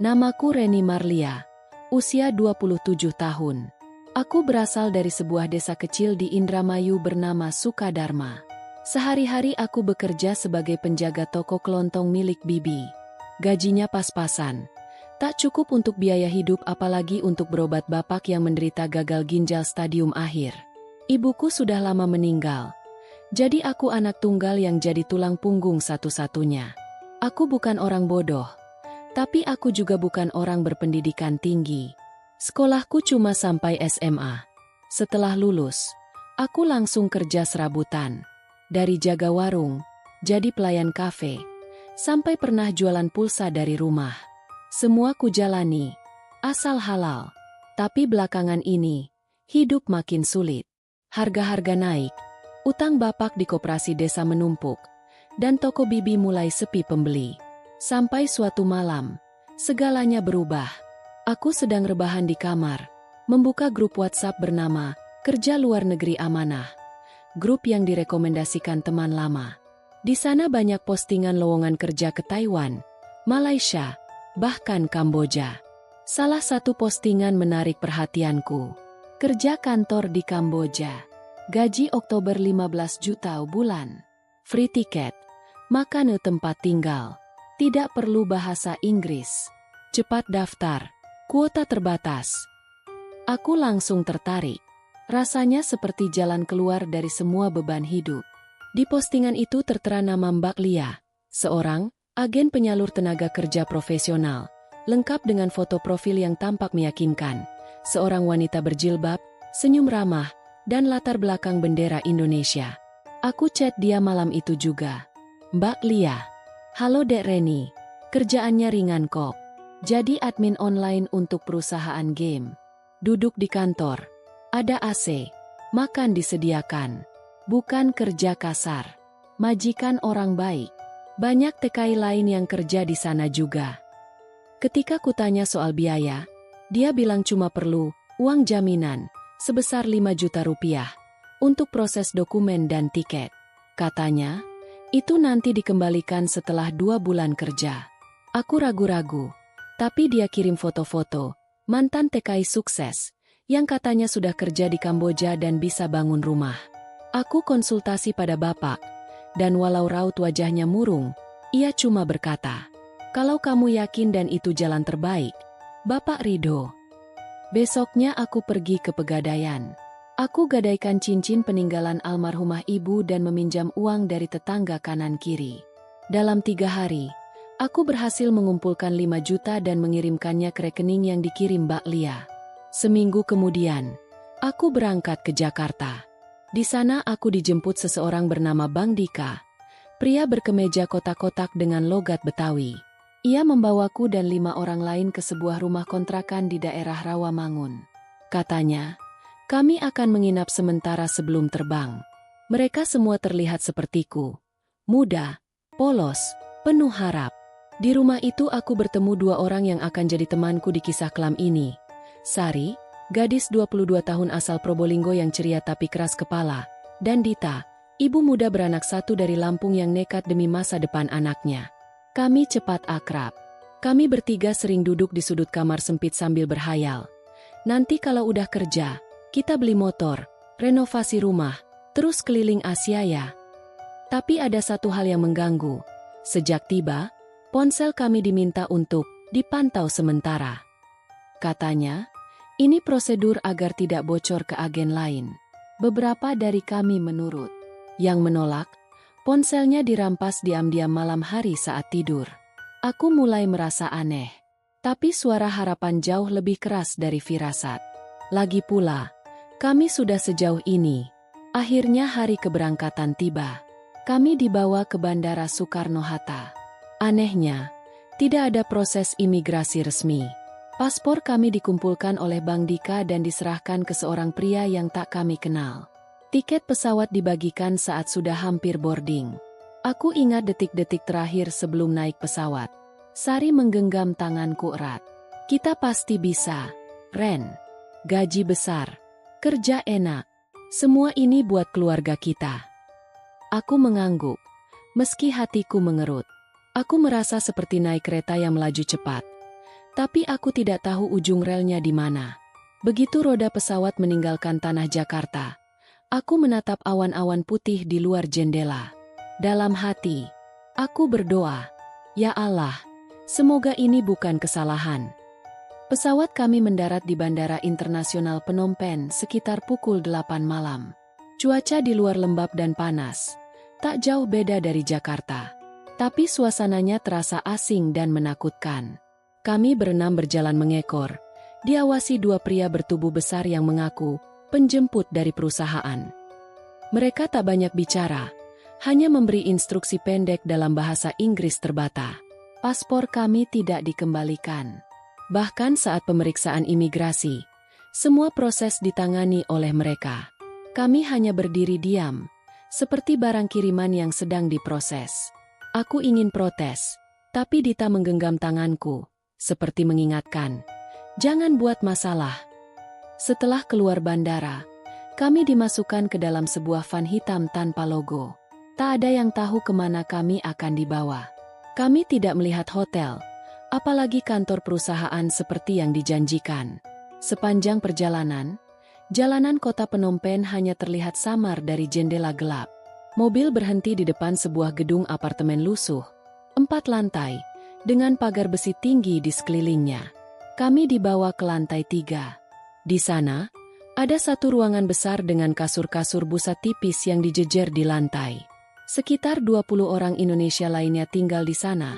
Namaku Reni Marlia, usia 27 tahun. Aku berasal dari sebuah desa kecil di Indramayu bernama Sukadarma. Sehari-hari aku bekerja sebagai penjaga toko kelontong milik bibi. Gajinya pas-pasan. Tak cukup untuk biaya hidup apalagi untuk berobat bapak yang menderita gagal ginjal stadium akhir. Ibuku sudah lama meninggal. Jadi aku anak tunggal yang jadi tulang punggung satu-satunya. Aku bukan orang bodoh. Tapi aku juga bukan orang berpendidikan tinggi. Sekolahku cuma sampai SMA. Setelah lulus, aku langsung kerja serabutan. Dari jaga warung, jadi pelayan kafe, sampai pernah jualan pulsa dari rumah. Semua kujalani, asal halal. Tapi belakangan ini, hidup makin sulit. Harga-harga naik, utang bapak di koperasi desa menumpuk, dan toko bibi mulai sepi pembeli. Sampai suatu malam, segalanya berubah. Aku sedang rebahan di kamar, membuka grup WhatsApp bernama Kerja Luar Negeri Amanah. Grup yang direkomendasikan teman lama. Di sana banyak postingan lowongan kerja ke Taiwan, Malaysia, bahkan Kamboja. Salah satu postingan menarik perhatianku. Kerja kantor di Kamboja. Gaji Oktober 15 juta bulan. Free tiket. Makan tempat tinggal. Tidak perlu bahasa Inggris. Cepat daftar. Kuota terbatas. Aku langsung tertarik. Rasanya seperti jalan keluar dari semua beban hidup. Di postingan itu tertera nama Mbak Lia, seorang agen penyalur tenaga kerja profesional, lengkap dengan foto profil yang tampak meyakinkan. Seorang wanita berjilbab, senyum ramah, dan latar belakang bendera Indonesia. Aku chat dia malam itu juga. Mbak Lia. Halo Dek Reni, kerjaannya ringan kok. Jadi admin online untuk perusahaan game. Duduk di kantor, ada AC, makan disediakan. Bukan kerja kasar. Majikan orang baik. Banyak TKI lain yang kerja di sana juga. Ketika kutanya soal biaya, dia bilang cuma perlu uang jaminan sebesar 5 juta rupiah untuk proses dokumen dan tiket. Katanya, itu nanti dikembalikan setelah 2 bulan kerja. Aku ragu-ragu, tapi dia kirim foto-foto mantan TKI sukses yang katanya sudah kerja di Kamboja dan bisa bangun rumah. Aku konsultasi pada bapak, dan walau raut wajahnya murung, ia cuma berkata, "Kalau kamu yakin dan itu jalan terbaik, Bapak ridho." Besoknya aku pergi ke Pegadaian. Aku gadaikan cincin peninggalan almarhumah ibu dan meminjam uang dari tetangga kanan-kiri. Dalam 3 hari, aku berhasil mengumpulkan 5 juta dan mengirimkannya ke rekening yang dikirim Mbak Lia. Seminggu kemudian, aku berangkat ke Jakarta. Di sana aku dijemput seseorang bernama Bang Dika, pria berkemeja kotak-kotak dengan logat Betawi. Ia membawaku dan 5 orang lain ke sebuah rumah kontrakan di daerah Rawamangun. Katanya, kami akan menginap sementara sebelum terbang. Mereka semua terlihat sepertiku. Muda, polos, penuh harap. Di rumah itu aku bertemu 2 orang yang akan jadi temanku di kisah kelam ini. Sari, gadis 22 tahun asal Probolinggo yang ceria tapi keras kepala. Dan Dita, ibu muda beranak 1 dari Lampung yang nekat demi masa depan anaknya. Kami cepat akrab. Kami bertiga sering duduk di sudut kamar sempit sambil berhayal. Nanti kalau udah kerja, kita beli motor, renovasi rumah, terus keliling Asia ya. Tapi ada satu hal yang mengganggu. Sejak tiba, ponsel kami diminta untuk dipantau sementara. Katanya, ini prosedur agar tidak bocor ke agen lain. Beberapa dari kami menurut. Yang menolak, ponselnya dirampas diam-diam malam hari saat tidur. Aku mulai merasa aneh. Tapi suara harapan jauh lebih keras dari firasat. Lagi pula, kami sudah sejauh ini. Akhirnya hari keberangkatan tiba. Kami dibawa ke Bandara Soekarno-Hatta. Anehnya, tidak ada proses imigrasi resmi. Paspor kami dikumpulkan oleh Bang Dika dan diserahkan ke seorang pria yang tak kami kenal. Tiket pesawat dibagikan saat sudah hampir boarding. Aku ingat detik-detik terakhir sebelum naik pesawat. Sari menggenggam tanganku erat. Kita pasti bisa, Ren. Gaji besar. Kerja enak. Semua ini buat keluarga kita. Aku mengangguk. Meski hatiku mengerut. Aku merasa seperti naik kereta yang melaju cepat. Tapi aku tidak tahu ujung relnya di mana. Begitu roda pesawat meninggalkan tanah Jakarta, aku menatap awan-awan putih di luar jendela. Dalam hati, aku berdoa, "Ya Allah, semoga ini bukan kesalahan." Pesawat kami mendarat di Bandara Internasional Phnom Penh sekitar pukul 8 malam. Cuaca di luar lembab dan panas, tak jauh beda dari Jakarta. Tapi suasananya terasa asing dan menakutkan. Kami berenam berjalan mengekor, diawasi dua pria bertubuh besar yang mengaku penjemput dari perusahaan. Mereka tak banyak bicara, hanya memberi instruksi pendek dalam bahasa Inggris terbata. Paspor kami tidak dikembalikan. Bahkan saat pemeriksaan imigrasi, semua proses ditangani oleh mereka. Kami hanya berdiri diam, seperti barang kiriman yang sedang diproses. Aku ingin protes, tapi Dita menggenggam tanganku, seperti mengingatkan, "Jangan buat masalah." Setelah keluar bandara, kami dimasukkan ke dalam sebuah van hitam tanpa logo. Tak ada yang tahu kemana kami akan dibawa. Kami tidak melihat hotel, apalagi kantor perusahaan seperti yang dijanjikan. Sepanjang perjalanan, jalanan kota Phnom Penh hanya terlihat samar dari jendela gelap. Mobil berhenti di depan sebuah gedung apartemen lusuh, 4 lantai, dengan pagar besi tinggi di sekelilingnya. Kami dibawa ke lantai 3. Di sana, ada satu ruangan besar dengan kasur-kasur busa tipis yang dijejer di lantai. Sekitar 20 orang Indonesia lainnya tinggal di sana.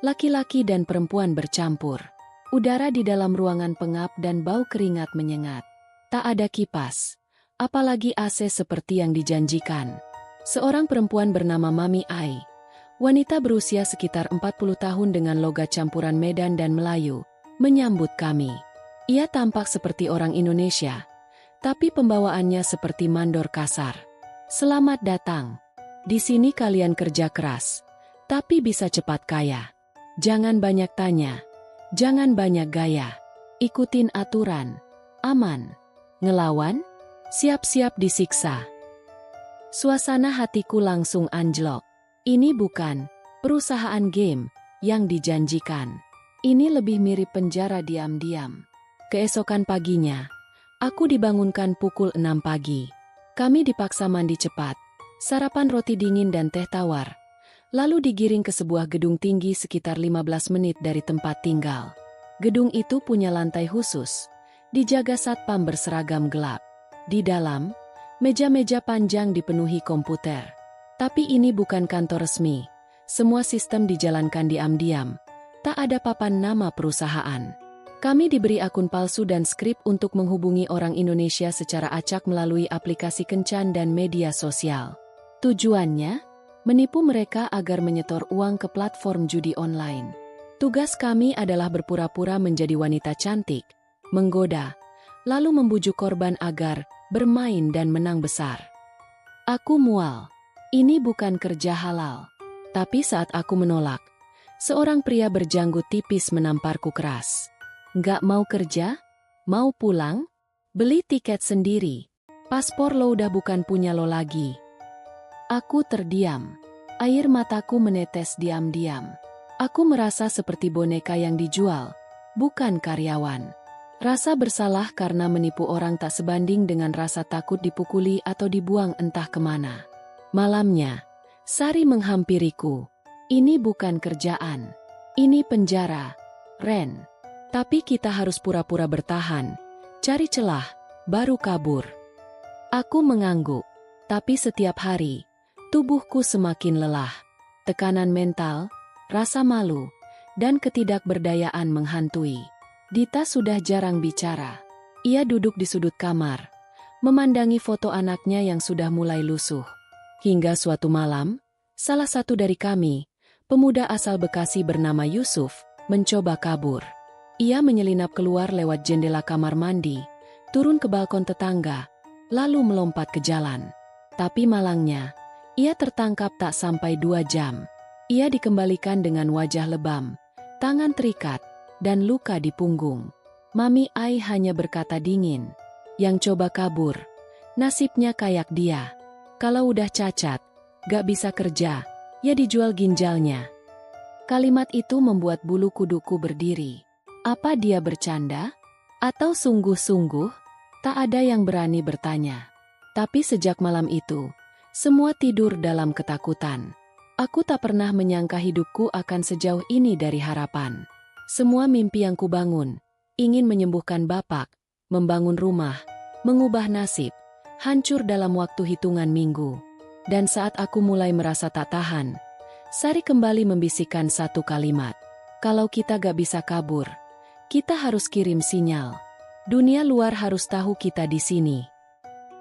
Laki-laki dan perempuan bercampur. Udara di dalam ruangan pengap dan bau keringat menyengat. Tak ada kipas, apalagi AC seperti yang dijanjikan. Seorang perempuan bernama Mami Ai, wanita berusia sekitar 40 tahun dengan logat campuran Medan dan Melayu, menyambut kami. Ia tampak seperti orang Indonesia, tapi pembawaannya seperti mandor kasar. "Selamat datang. Di sini kalian kerja keras, tapi bisa cepat kaya. Jangan banyak tanya, jangan banyak gaya. Ikutin aturan. Aman. Ngelawan? Siap-siap disiksa." Suasana hatiku langsung anjlok. Ini bukan perusahaan game yang dijanjikan. Ini lebih mirip penjara diam-diam. Keesokan paginya, aku dibangunkan pukul 6 pagi. Kami dipaksa mandi cepat, sarapan roti dingin dan teh tawar, lalu digiring ke sebuah gedung tinggi sekitar 15 menit dari tempat tinggal. Gedung itu punya lantai khusus, dijaga satpam berseragam gelap. Di dalam, meja-meja panjang dipenuhi komputer. Tapi ini bukan kantor resmi. Semua sistem dijalankan diam-diam. Tak ada papan nama perusahaan. Kami diberi akun palsu dan skrip untuk menghubungi orang Indonesia secara acak melalui aplikasi kencan dan media sosial. Tujuannya, menipu mereka agar menyetor uang ke platform judi online. Tugas kami adalah berpura-pura menjadi wanita cantik, menggoda, lalu membujuk korban agar bermain dan menang besar. Aku mual. Ini bukan kerja halal. Tapi saat aku menolak, seorang pria berjanggut tipis menamparku keras. "Nggak mau kerja? Mau pulang? Beli tiket sendiri. Paspor lo udah bukan punya lo lagi." Aku terdiam. Air mataku menetes diam-diam. Aku merasa seperti boneka yang dijual, bukan karyawan. Rasa bersalah karena menipu orang tak sebanding dengan rasa takut dipukuli atau dibuang entah kemana. Malamnya, Sari menghampiriku. "Ini bukan kerjaan. Ini penjara, Ren. Tapi kita harus pura-pura bertahan, cari celah, baru kabur." Aku mengangguk. Tapi setiap hari, tubuhku semakin lelah. Tekanan mental, rasa malu, dan ketidakberdayaan menghantui. Dita sudah jarang bicara. Ia duduk di sudut kamar, memandangi foto anaknya yang sudah mulai lusuh. Hingga suatu malam, salah satu dari kami, pemuda asal Bekasi bernama Yusuf, mencoba kabur. Ia menyelinap keluar lewat jendela kamar mandi, turun ke balkon tetangga, lalu melompat ke jalan. Tapi malangnya, ia tertangkap tak sampai 2 jam. Ia dikembalikan dengan wajah lebam, tangan terikat, dan luka di punggung. Mami Ai hanya berkata dingin, "Yang coba kabur, nasibnya kayak dia. Kalau udah cacat, gak bisa kerja, ya dijual ginjalnya." Kalimat itu membuat bulu kuduku berdiri. Apa dia bercanda? Atau sungguh-sungguh? Tak ada yang berani bertanya. Tapi sejak malam itu, semua tidur dalam ketakutan. Aku tak pernah menyangka hidupku akan sejauh ini dari harapan. Semua mimpi yang kubangun, ingin menyembuhkan Bapak, membangun rumah, mengubah nasib, hancur dalam waktu hitungan minggu. Dan saat aku mulai merasa tak tahan, Sari kembali membisikkan satu kalimat. Kalau kita gak bisa kabur, kita harus kirim sinyal. Dunia luar harus tahu kita di sini.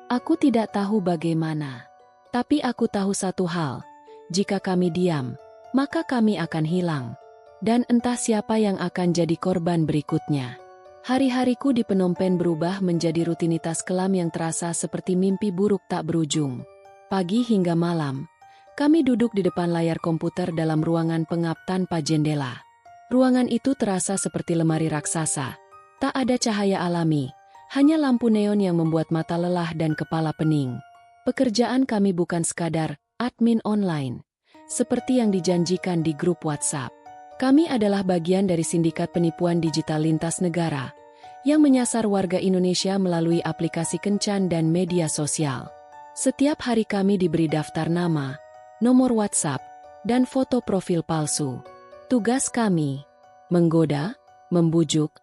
Aku tidak tahu bagaimana. Tapi aku tahu satu hal. Jika kami diam, maka kami akan hilang. Dan entah siapa yang akan jadi korban berikutnya. Hari-hariku di Phnom Penh berubah menjadi rutinitas kelam yang terasa seperti mimpi buruk tak berujung. Pagi hingga malam, kami duduk di depan layar komputer dalam ruangan pengap tanpa jendela. Ruangan itu terasa seperti lemari raksasa. Tak ada cahaya alami, hanya lampu neon yang membuat mata lelah dan kepala pening. Pekerjaan kami bukan sekadar admin online, seperti yang dijanjikan di grup WhatsApp. Kami adalah bagian dari sindikat penipuan digital lintas negara, yang menyasar warga Indonesia melalui aplikasi kencan dan media sosial. Setiap hari kami diberi daftar nama, nomor WhatsApp, dan foto profil palsu. Tugas kami, menggoda, membujuk,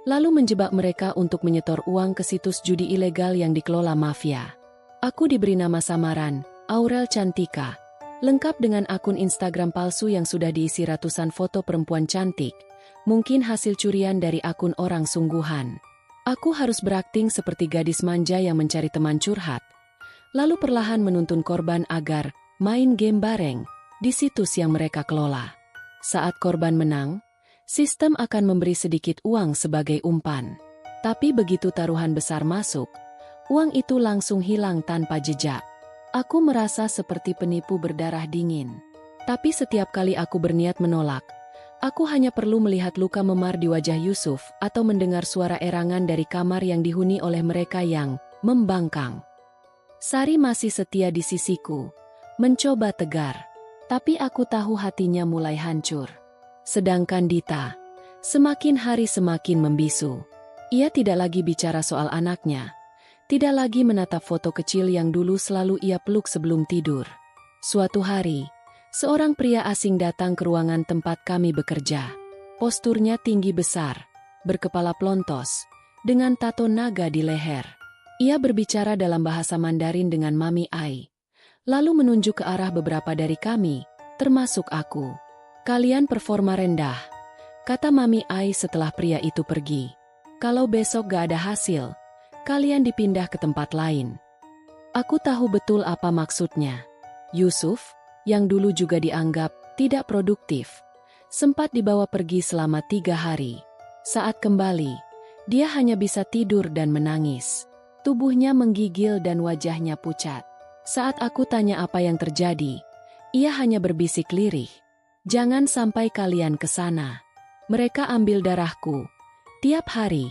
lalu menjebak mereka untuk menyetor uang ke situs judi ilegal yang dikelola mafia. Aku diberi nama samaran, Aurel Cantika, lengkap dengan akun Instagram palsu yang sudah diisi ratusan foto perempuan cantik, mungkin hasil curian dari akun orang sungguhan. Aku harus berakting seperti gadis manja yang mencari teman curhat, lalu perlahan menuntun korban agar main game bareng di situs yang mereka kelola. Saat korban menang, sistem akan memberi sedikit uang sebagai umpan. Tapi begitu taruhan besar masuk, uang itu langsung hilang tanpa jejak. Aku merasa seperti penipu berdarah dingin. Tapi setiap kali aku berniat menolak, aku hanya perlu melihat luka memar di wajah Yusuf atau mendengar suara erangan dari kamar yang dihuni oleh mereka yang membangkang. Sari masih setia di sisiku, mencoba tegar. Tapi aku tahu hatinya mulai hancur. Sedangkan Dita, semakin hari semakin membisu. Ia tidak lagi bicara soal anaknya. Tidak lagi menatap foto kecil yang dulu selalu ia peluk sebelum tidur. Suatu hari, seorang pria asing datang ke ruangan tempat kami bekerja. Posturnya tinggi besar, berkepala plontos, dengan tato naga di leher. Ia berbicara dalam bahasa Mandarin dengan Mami Ai, lalu menunjuk ke arah beberapa dari kami, termasuk aku. Kalian performa rendah, kata Mami Ai setelah pria itu pergi. Kalau besok gak ada hasil, kalian dipindah ke tempat lain. Aku tahu betul apa maksudnya. Yusuf, yang dulu juga dianggap tidak produktif, sempat dibawa pergi selama 3 hari. Saat kembali, dia hanya bisa tidur dan menangis. Tubuhnya menggigil dan wajahnya pucat. Saat aku tanya apa yang terjadi, ia hanya berbisik lirih. Jangan sampai kalian ke sana. Mereka ambil darahku tiap hari.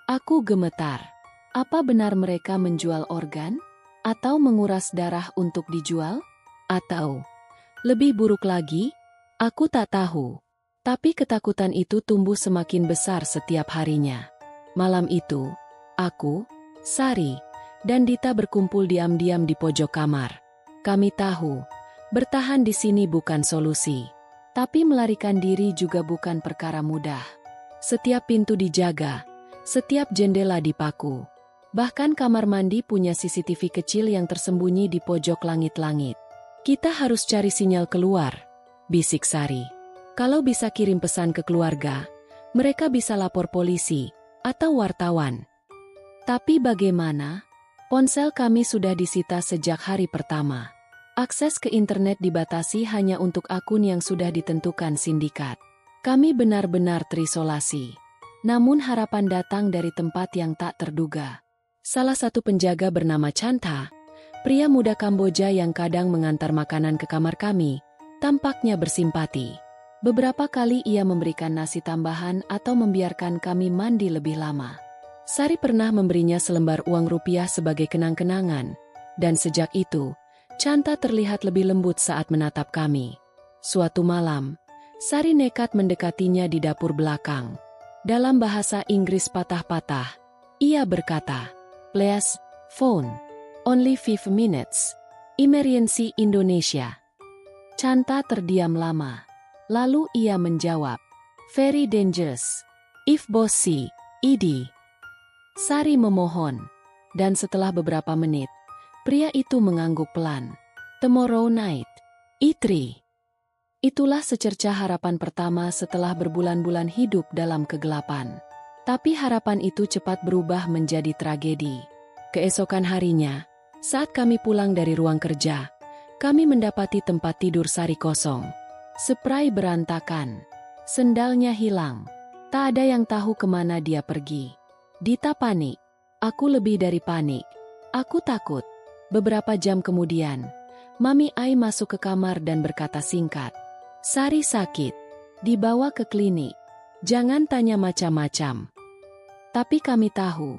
Aku gemetar. Apa benar mereka menjual organ? Atau menguras darah untuk dijual? Atau, lebih buruk lagi? Aku tak tahu. Tapi ketakutan itu tumbuh semakin besar setiap harinya. Malam itu, aku, Sari, dan Dita berkumpul diam-diam di pojok kamar. Kami tahu, bertahan di sini bukan solusi. Tapi melarikan diri juga bukan perkara mudah. Setiap pintu dijaga, setiap jendela dipaku. Bahkan kamar mandi punya CCTV kecil yang tersembunyi di pojok langit-langit. Kita harus cari sinyal keluar, bisik Sari. Kalau bisa kirim pesan ke keluarga, mereka bisa lapor polisi atau wartawan. Tapi bagaimana? Ponsel kami sudah disita sejak hari pertama. Akses ke internet dibatasi hanya untuk akun yang sudah ditentukan sindikat. Kami benar-benar terisolasi. Namun harapan datang dari tempat yang tak terduga. Salah satu penjaga bernama Chanta, pria muda Kamboja yang kadang mengantar makanan ke kamar kami, tampaknya bersimpati. Beberapa kali ia memberikan nasi tambahan atau membiarkan kami mandi lebih lama. Sari pernah memberinya selembar uang rupiah sebagai kenang-kenangan, dan sejak itu, Chanta terlihat lebih lembut saat menatap kami. Suatu malam, Sari nekat mendekatinya di dapur belakang. Dalam bahasa Inggris patah-patah, ia berkata, "Please, phone. Only 5 minutes. Emergency Indonesia." Chanta terdiam lama. Lalu ia menjawab, "Very dangerous. If boss see, id." Sari memohon. Dan setelah beberapa menit, pria itu mengangguk pelan. "Tomorrow night. E3." Itulah secerca harapan pertama setelah berbulan-bulan hidup dalam kegelapan. Tapi harapan itu cepat berubah menjadi tragedi. Keesokan harinya, saat kami pulang dari ruang kerja, kami mendapati tempat tidur Sari kosong. Spray berantakan. Sendalnya hilang. Tak ada yang tahu kemana dia pergi. Dita panik. Aku lebih dari panik. Aku takut. Beberapa jam kemudian, Mami Ai masuk ke kamar dan berkata singkat, "Sari sakit. Dibawa ke klinik. Jangan tanya macam-macam." Tapi kami tahu,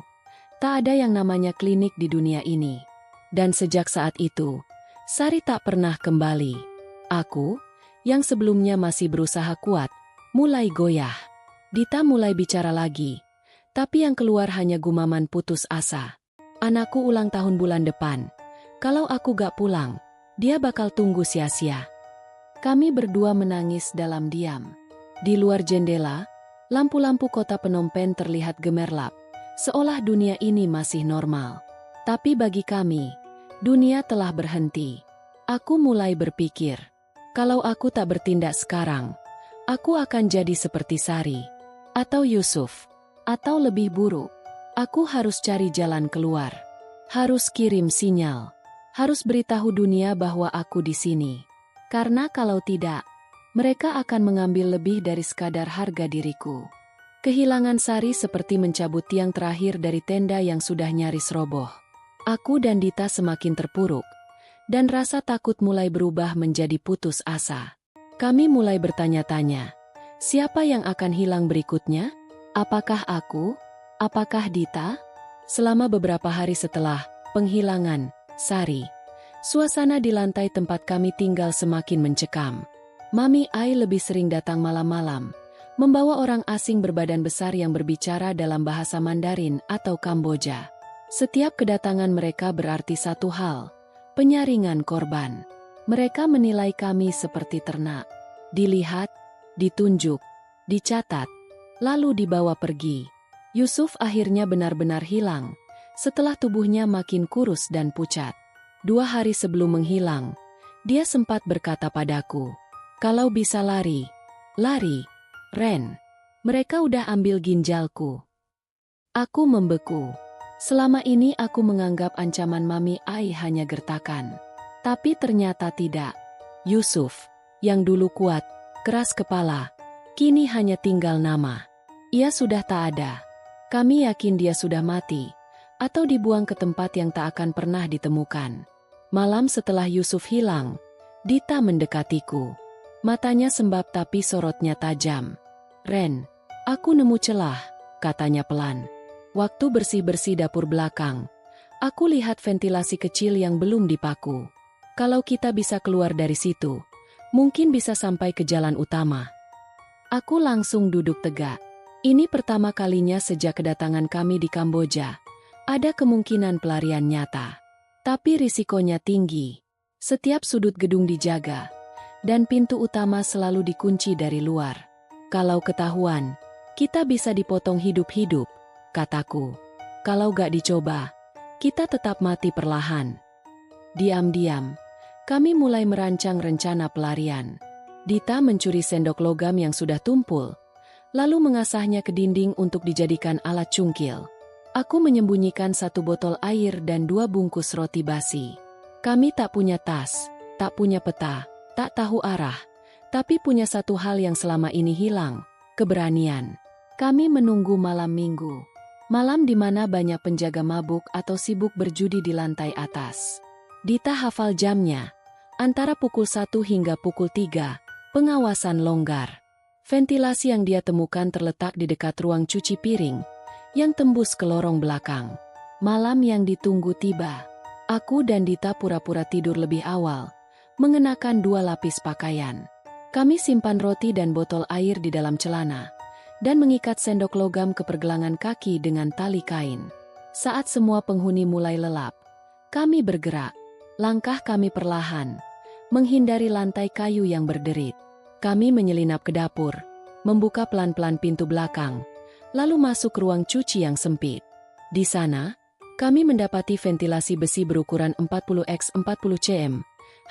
tak ada yang namanya klinik di dunia ini. Dan sejak saat itu, Sari tak pernah kembali. Aku, yang sebelumnya masih berusaha kuat, mulai goyah. Dita mulai bicara lagi. Tapi yang keluar hanya gumaman putus asa. "Anakku ulang tahun bulan depan. Kalau aku gak pulang, dia bakal tunggu sia-sia." Kami berdua menangis dalam diam. Di luar jendela, lampu-lampu kota Phnom Penh terlihat gemerlap, seolah dunia ini masih normal. Tapi bagi kami, dunia telah berhenti. Aku mulai berpikir, kalau aku tak bertindak sekarang, aku akan jadi seperti Sari, atau Yusuf. Atau lebih buruk, aku harus cari jalan keluar. Harus kirim sinyal. Harus beritahu dunia bahwa aku di sini. Karena kalau tidak, mereka akan mengambil lebih dari sekadar harga diriku. Kehilangan Sari seperti mencabut tiang terakhir dari tenda yang sudah nyaris roboh. Aku dan Dita semakin terpuruk, dan rasa takut mulai berubah menjadi putus asa. Kami mulai bertanya-tanya, siapa yang akan hilang berikutnya? Apakah aku? Apakah Dita? Selama beberapa hari setelah penghilangan Sari, suasana di lantai tempat kami tinggal semakin mencekam. Mami Ai lebih sering datang malam-malam, membawa orang asing berbadan besar yang berbicara dalam bahasa Mandarin atau Kamboja. Setiap kedatangan mereka berarti satu hal, penyaringan korban. Mereka menilai kami seperti ternak, dilihat, ditunjuk, dicatat, lalu dibawa pergi. Yusuf akhirnya benar-benar hilang, setelah tubuhnya makin kurus dan pucat. 2 hari sebelum menghilang, dia sempat berkata padaku, "Kalau bisa lari, lari, Ren. Mereka udah ambil ginjalku." Aku membeku. Selama ini aku menganggap ancaman Mami Ai hanya gertakan. Tapi ternyata tidak. Yusuf, yang dulu kuat, keras kepala, kini hanya tinggal nama. Ia sudah tak ada. Kami yakin dia sudah mati, atau dibuang ke tempat yang tak akan pernah ditemukan. Malam setelah Yusuf hilang, Dita mendekatiku. Matanya sembab tapi sorotnya tajam. "Ren, aku nemu celah," katanya pelan. Waktu bersih-bersih dapur belakang, aku lihat ventilasi kecil yang belum dipaku. Kalau kita bisa keluar dari situ, mungkin bisa sampai ke jalan utama. Aku langsung duduk tegak. Ini pertama kalinya sejak kedatangan kami di Kamboja. Ada kemungkinan pelarian nyata. Tapi risikonya tinggi. Setiap sudut gedung dijaga. Dan pintu utama selalu dikunci dari luar. Kalau ketahuan, kita bisa dipotong hidup-hidup, kataku. Kalau gak dicoba, kita tetap mati perlahan. Diam-diam, kami mulai merancang rencana pelarian. Dita mencuri sendok logam yang sudah tumpul, lalu mengasahnya ke dinding untuk dijadikan alat cungkil. Aku menyembunyikan 1 botol air dan 2 bungkus roti basi. Kami tak punya tas, tak punya peta, tak tahu arah, tapi punya satu hal yang selama ini hilang, keberanian. Kami menunggu malam minggu. Malam di mana banyak penjaga mabuk atau sibuk berjudi di lantai atas. Dita hafal jamnya. Antara pukul 1 hingga pukul 3, pengawasan longgar. Ventilasi yang dia temukan terletak di dekat ruang cuci piring, yang tembus ke lorong belakang. Malam yang ditunggu tiba. Aku dan Dita pura-pura tidur lebih awal, mengenakan 2 lapis pakaian. Kami simpan roti dan botol air di dalam celana, dan mengikat sendok logam ke pergelangan kaki dengan tali kain. Saat semua penghuni mulai lelap, kami bergerak. Langkah kami perlahan, menghindari lantai kayu yang berderit. Kami menyelinap ke dapur, membuka pelan-pelan pintu belakang, lalu masuk ruang cuci yang sempit. Di sana, kami mendapati ventilasi besi berukuran 40x40 cm,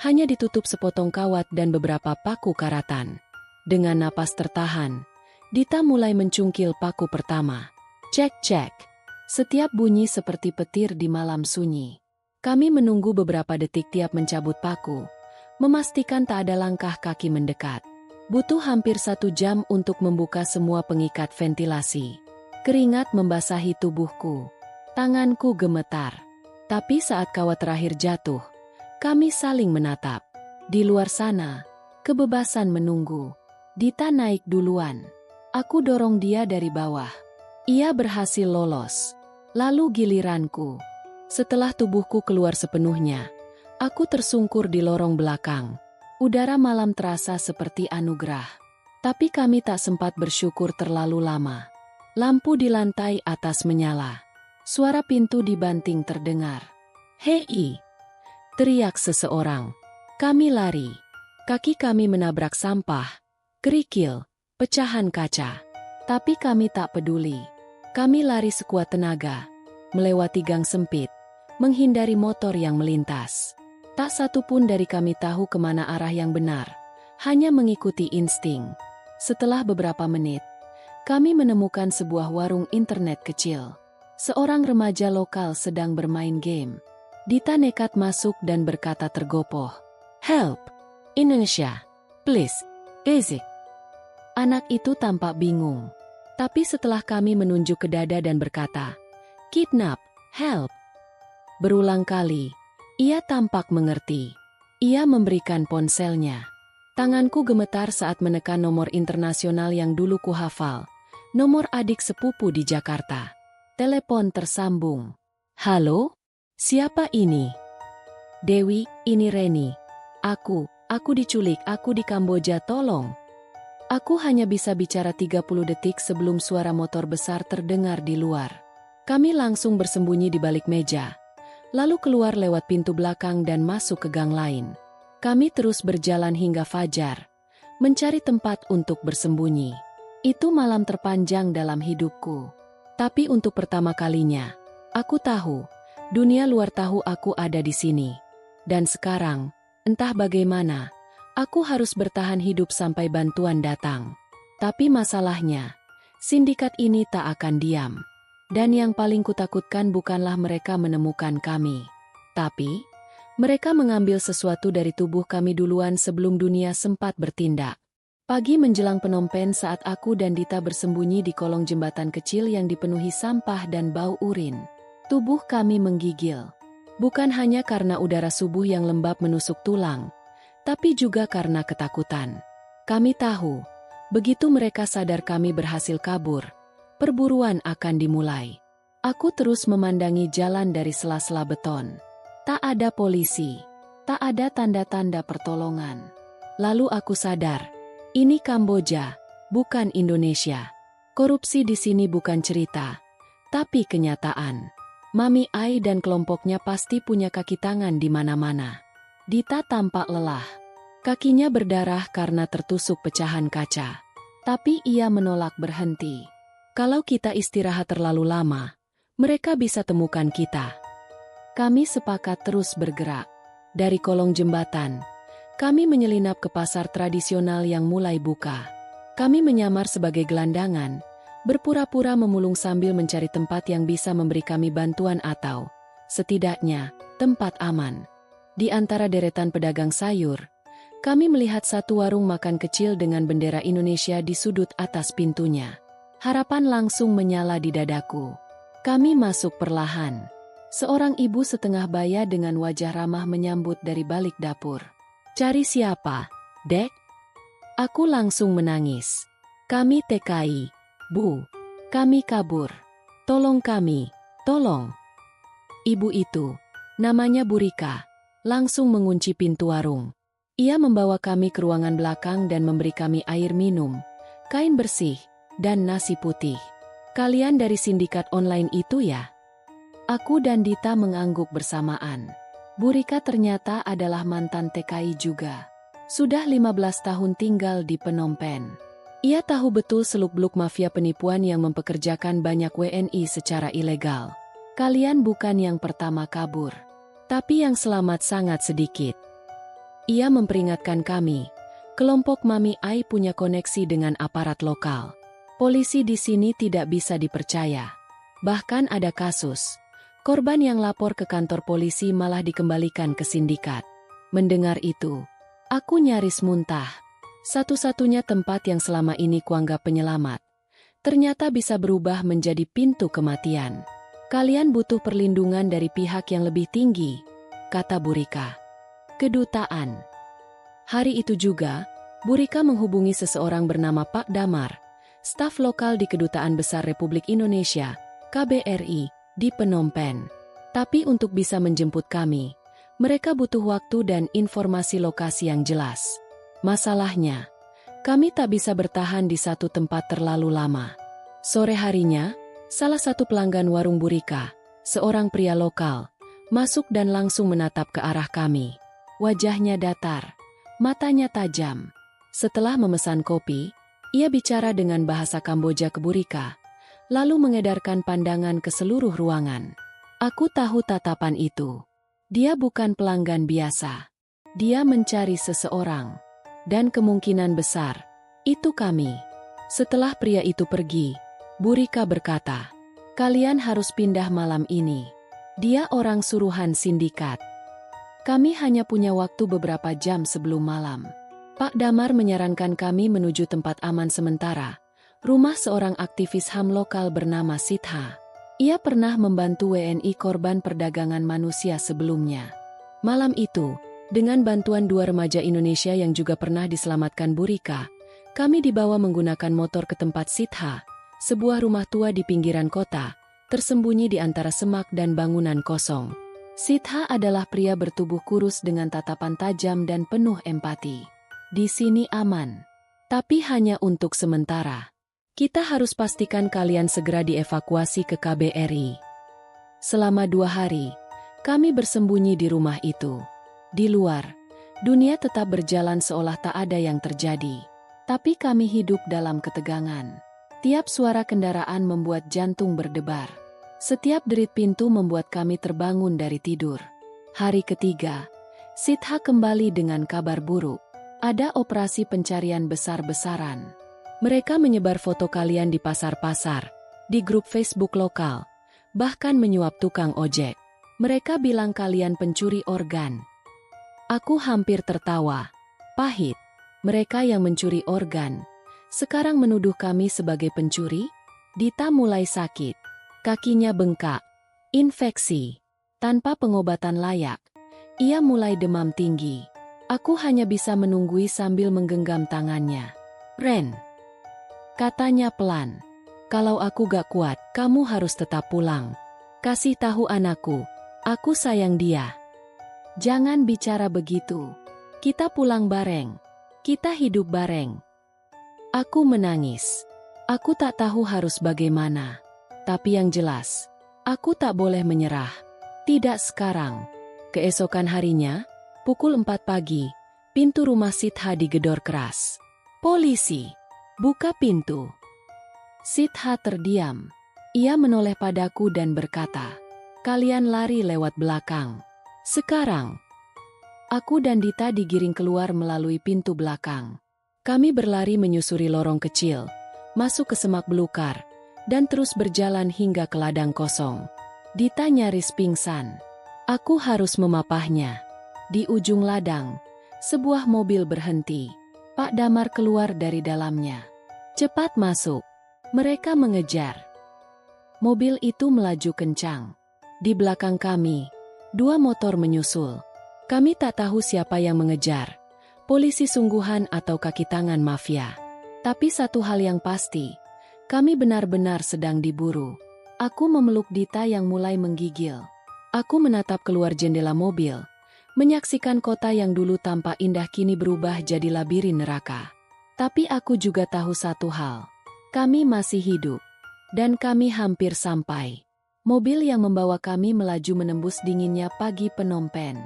hanya ditutup sepotong kawat dan beberapa paku karatan. Dengan napas tertahan, Dita mulai mencungkil paku pertama. Cek-cek. Setiap bunyi seperti petir di malam sunyi. Kami menunggu beberapa detik tiap mencabut paku, memastikan tak ada langkah kaki mendekat. Butuh hampir 1 jam untuk membuka semua pengikat ventilasi. Keringat membasahi tubuhku. Tanganku gemetar. Tapi saat kawat terakhir jatuh, kami saling menatap. Di luar sana, kebebasan menunggu. Dita naik duluan. Aku dorong dia dari bawah. Ia berhasil lolos. Lalu giliranku. Setelah tubuhku keluar sepenuhnya, aku tersungkur di lorong belakang. Udara malam terasa seperti anugerah. Tapi kami tak sempat bersyukur terlalu lama. Lampu di lantai atas menyala. Suara pintu dibanting terdengar. "Hei!" teriak seseorang. Kami lari. Kaki kami menabrak sampah, kerikil, pecahan kaca. Tapi kami tak peduli. Kami lari sekuat tenaga, melewati gang sempit, menghindari motor yang melintas. Tak satu pun dari kami tahu kemana arah yang benar, hanya mengikuti insting. Setelah beberapa menit, kami menemukan sebuah warung internet kecil. Seorang remaja lokal sedang bermain game. Dita nekat masuk dan berkata tergopoh, "Help! Indonesia! Please! Basic!" Anak itu tampak bingung. Tapi setelah kami menunjuk ke dada dan berkata, "Kidnap! Help!" Berulang kali, ia tampak mengerti. Ia memberikan ponselnya. Tanganku gemetar saat menekan nomor internasional yang dulu kuhafal. Nomor adik sepupu di Jakarta. Telepon tersambung. "Halo? Siapa ini?" "Dewi, ini Reni. Aku diculik, aku di Kamboja, tolong." Aku hanya bisa bicara 30 detik sebelum suara motor besar terdengar di luar. Kami langsung bersembunyi di balik meja, lalu keluar lewat pintu belakang dan masuk ke gang lain. Kami terus berjalan hingga fajar, mencari tempat untuk bersembunyi. Itu malam terpanjang dalam hidupku. Tapi untuk pertama kalinya, aku tahu, dunia luar tahu aku ada di sini. Dan sekarang, entah bagaimana, aku harus bertahan hidup sampai bantuan datang. Tapi masalahnya, sindikat ini tak akan diam. Dan yang paling kutakutkan bukanlah mereka menemukan kami. Tapi, mereka mengambil sesuatu dari tubuh kami duluan sebelum dunia sempat bertindak. Pagi menjelang Phnom Penh saat aku dan Dita bersembunyi di kolong jembatan kecil yang dipenuhi sampah dan bau urin. Tubuh kami menggigil. Bukan hanya karena udara subuh yang lembab menusuk tulang, tapi juga karena ketakutan. Kami tahu, begitu mereka sadar kami berhasil kabur, perburuan akan dimulai. Aku terus memandangi jalan dari sela-sela beton. Tak ada polisi, tak ada tanda-tanda pertolongan. Lalu aku sadar, ini Kamboja, bukan Indonesia. Korupsi di sini bukan cerita, tapi kenyataan. Mami Ai dan kelompoknya pasti punya kaki tangan di mana-mana. Dita tampak lelah. Kakinya berdarah karena tertusuk pecahan kaca. Tapi ia menolak berhenti. Kalau kita istirahat terlalu lama, mereka bisa temukan kita. Kami sepakat terus bergerak. Dari kolong jembatan, kami menyelinap ke pasar tradisional yang mulai buka. Kami menyamar sebagai gelandangan, berpura-pura memulung sambil mencari tempat yang bisa memberi kami bantuan atau, setidaknya, tempat aman. Di antara deretan pedagang sayur, kami melihat satu warung makan kecil dengan bendera Indonesia di sudut atas pintunya. Harapan langsung menyala di dadaku. Kami masuk perlahan. Seorang ibu setengah baya dengan wajah ramah menyambut dari balik dapur. "Cari siapa, Dek?" Aku langsung menangis. "Kami TKI, Bu. Kami kabur. Tolong kami, tolong." Ibu itu, namanya Bu Rika, langsung mengunci pintu warung. Ia membawa kami ke ruangan belakang dan memberi kami air minum, kain bersih, dan nasi putih. Kalian dari sindikat online itu ya? Aku dan Dita mengangguk bersamaan. Bu Rika ternyata adalah mantan TKI juga. Sudah 15 tahun tinggal di Phnom Penh. Ia tahu betul seluk-beluk mafia penipuan yang mempekerjakan banyak WNI secara ilegal. Kalian bukan yang pertama kabur, tapi yang selamat sangat sedikit. Ia memperingatkan kami, kelompok Mami Ai punya koneksi dengan aparat lokal. Polisi di sini tidak bisa dipercaya. Bahkan ada kasus, korban yang lapor ke kantor polisi malah dikembalikan ke sindikat. Mendengar itu, aku nyaris muntah. Satu-satunya tempat yang selama ini kuanggap penyelamat, ternyata bisa berubah menjadi pintu kematian. Kalian butuh perlindungan dari pihak yang lebih tinggi, kata Bu Rika. Kedutaan. Hari itu juga, Bu Rika menghubungi seseorang bernama Pak Damar, staf lokal di Kedutaan Besar Republik Indonesia, KBRI, di Phnom Penh. Tapi untuk bisa menjemput kami, mereka butuh waktu dan informasi lokasi yang jelas. Masalahnya, kami tak bisa bertahan di satu tempat terlalu lama. Sore harinya, salah satu pelanggan warung Bu Rika, seorang pria lokal, masuk dan langsung menatap ke arah kami. Wajahnya datar, matanya tajam. Setelah memesan kopi, ia bicara dengan bahasa Kamboja ke Bu Rika, lalu mengedarkan pandangan ke seluruh ruangan. Aku tahu tatapan itu. Dia bukan pelanggan biasa. Dia mencari seseorang. Dan kemungkinan besar, itu kami. Setelah pria itu pergi, Bu Rika berkata, "Kalian harus pindah malam ini." Dia orang suruhan sindikat. Kami hanya punya waktu beberapa jam sebelum malam. Pak Damar menyarankan kami menuju tempat aman sementara, rumah seorang aktivis HAM lokal bernama Sitha. Ia pernah membantu WNI korban perdagangan manusia sebelumnya. Malam itu, dengan bantuan dua remaja Indonesia yang juga pernah diselamatkan Bu Rika, kami dibawa menggunakan motor ke tempat Sitha, sebuah rumah tua di pinggiran kota, tersembunyi di antara semak dan bangunan kosong. Sitha adalah pria bertubuh kurus dengan tatapan tajam dan penuh empati. Di sini aman. Tapi hanya untuk sementara. Kita harus pastikan kalian segera dievakuasi ke KBRI. Selama 2 hari, kami bersembunyi di rumah itu. Di luar, dunia tetap berjalan seolah tak ada yang terjadi. Tapi kami hidup dalam ketegangan. Tiap suara kendaraan membuat jantung berdebar. Setiap derit pintu membuat kami terbangun dari tidur. Hari ketiga, Sitha kembali dengan kabar buruk. Ada operasi pencarian besar-besaran. Mereka menyebar foto kalian di pasar-pasar, di grup Facebook lokal, bahkan menyuap tukang ojek. Mereka bilang kalian pencuri organ. Aku hampir tertawa. Pahit. Mereka yang mencuri organ, sekarang menuduh kami sebagai pencuri? Dita mulai sakit. Kakinya bengkak, infeksi, tanpa pengobatan layak. Ia mulai demam tinggi. Aku hanya bisa menunggui sambil menggenggam tangannya. "Ren," katanya pelan, "kalau aku gak kuat, kamu harus tetap pulang. Kasih tahu anakku, aku sayang dia. Jangan bicara begitu. Kita pulang bareng. Kita hidup bareng." Aku menangis. Aku tak tahu harus bagaimana. Tapi yang jelas, aku tak boleh menyerah. Tidak sekarang. Keesokan harinya, pukul 4 pagi, pintu rumah Sitha digedor keras. "Polisi, buka pintu." Sitha terdiam. Ia menoleh padaku dan berkata, "Kalian lari lewat belakang. Sekarang." Aku dan Dita digiring keluar melalui pintu belakang. Kami berlari menyusuri lorong kecil, masuk ke semak belukar, dan terus berjalan hingga ke ladang kosong. Dita nyaris pingsan. Aku harus memapahnya. Di ujung ladang, sebuah mobil berhenti. Pak Damar keluar dari dalamnya. "Cepat masuk." Mereka mengejar. Mobil itu melaju kencang. Di belakang kami, 2 motor menyusul. Kami tak tahu siapa yang mengejar, polisi sungguhan atau kaki tangan mafia. Tapi satu hal yang pasti, kami benar-benar sedang diburu. Aku memeluk Dita yang mulai menggigil. Aku menatap keluar jendela mobil, menyaksikan kota yang dulu tampak indah kini berubah jadi labirin neraka. Tapi aku juga tahu satu hal. Kami masih hidup. Dan kami hampir sampai. Mobil yang membawa kami melaju menembus dinginnya pagi Phnom Penh.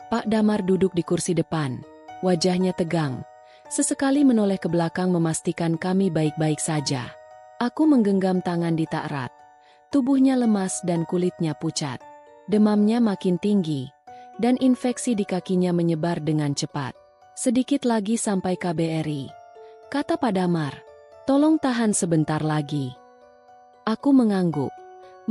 Pak Damar duduk di kursi depan. Wajahnya tegang. Sesekali menoleh ke belakang memastikan kami baik-baik saja. Aku menggenggam tangan Dita erat. Tubuhnya lemas dan kulitnya pucat. Demamnya makin tinggi. Dan infeksi di kakinya menyebar dengan cepat. Sedikit lagi sampai KBRI. Kata Pak Damar. Tolong tahan sebentar lagi. Aku mengangguk.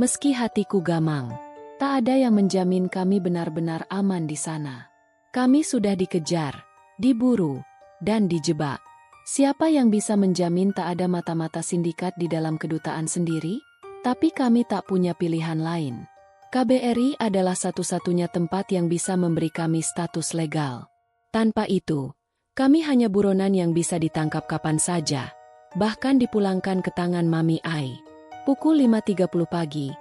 Meski hatiku gamang. Tak ada yang menjamin kami benar-benar aman di sana. Kami sudah dikejar, diburu, dan dijebak. Siapa yang bisa menjamin tak ada mata-mata sindikat di dalam kedutaan sendiri? Tapi kami tak punya pilihan lain. KBRI adalah satu-satunya tempat yang bisa memberi kami status legal. Tanpa itu, kami hanya buronan yang bisa ditangkap kapan saja, bahkan dipulangkan ke tangan Mami Ai. Pukul 5.30 pagi,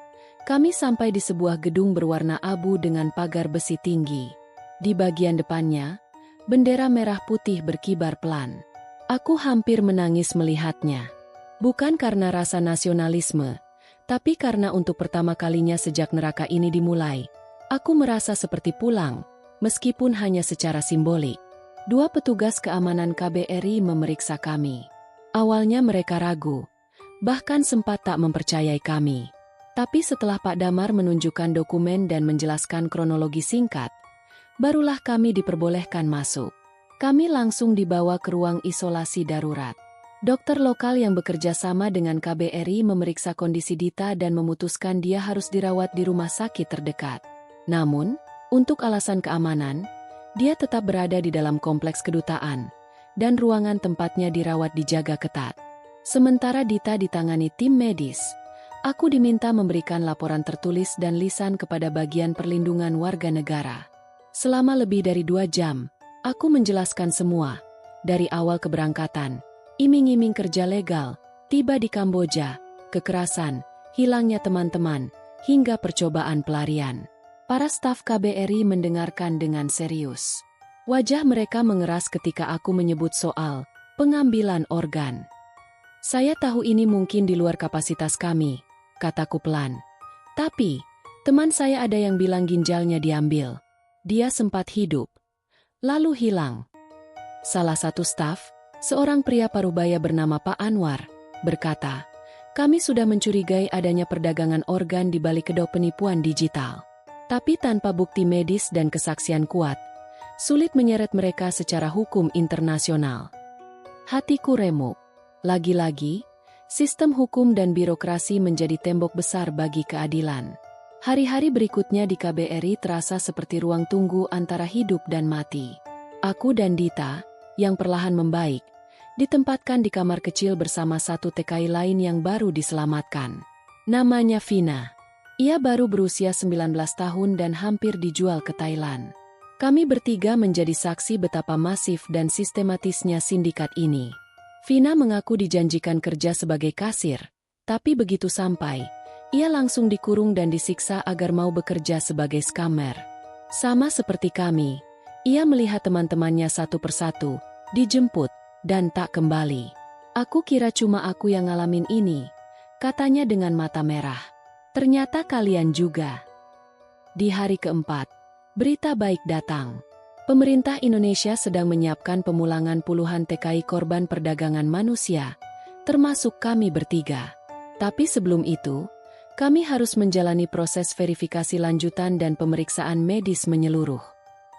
kami sampai di sebuah gedung berwarna abu dengan pagar besi tinggi. Di bagian depannya, bendera merah putih berkibar pelan. Aku hampir menangis melihatnya. Bukan karena rasa nasionalisme, tapi karena untuk pertama kalinya sejak neraka ini dimulai, aku merasa seperti pulang, meskipun hanya secara simbolik. 2 petugas keamanan KBRI memeriksa kami. Awalnya mereka ragu, bahkan sempat tak mempercayai kami. Tapi setelah Pak Damar menunjukkan dokumen dan menjelaskan kronologi singkat, barulah kami diperbolehkan masuk. Kami langsung dibawa ke ruang isolasi darurat. Dokter lokal yang bekerja sama dengan KBRI memeriksa kondisi Dita dan memutuskan dia harus dirawat di rumah sakit terdekat. Namun, untuk alasan keamanan, dia tetap berada di dalam kompleks kedutaan, dan ruangan tempatnya dirawat dijaga ketat. Sementara Dita ditangani tim medis, aku diminta memberikan laporan tertulis dan lisan kepada bagian perlindungan warga negara. Selama lebih dari 2 jam, aku menjelaskan semua, dari awal keberangkatan, iming-iming kerja legal, tiba di Kamboja, kekerasan, hilangnya teman-teman, hingga percobaan pelarian. Para staf KBRI mendengarkan dengan serius. Wajah mereka mengeras ketika aku menyebut soal pengambilan organ. Saya tahu ini mungkin di luar kapasitas kami, kataku pelan. Tapi, teman saya ada yang bilang ginjalnya diambil. Dia sempat hidup, lalu hilang. Salah satu staf, seorang pria parubaya bernama Pak Anwar, berkata, kami sudah mencurigai adanya perdagangan organ di balik kedok penipuan digital. Tapi tanpa bukti medis dan kesaksian kuat, sulit menyeret mereka secara hukum internasional. Hatiku remuk. Lagi-lagi, sistem hukum dan birokrasi menjadi tembok besar bagi keadilan. Hari-hari berikutnya di KBRI terasa seperti ruang tunggu antara hidup dan mati. Aku dan Dita, yang perlahan membaik, ditempatkan di kamar kecil bersama satu TKI lain yang baru diselamatkan. Namanya Vina. Ia baru berusia 19 tahun dan hampir dijual ke Thailand. Kami bertiga menjadi saksi betapa masif dan sistematisnya sindikat ini. Vina mengaku dijanjikan kerja sebagai kasir, tapi begitu sampai, ia langsung dikurung dan disiksa agar mau bekerja sebagai scammer. Sama seperti kami, ia melihat teman-temannya satu persatu, dijemput, dan tak kembali. Aku kira cuma aku yang ngalamin ini, katanya dengan mata merah. Ternyata kalian juga. Di hari keempat, berita baik datang. Pemerintah Indonesia sedang menyiapkan pemulangan puluhan TKI korban perdagangan manusia, termasuk kami bertiga. Tapi sebelum itu, kami harus menjalani proses verifikasi lanjutan dan pemeriksaan medis menyeluruh.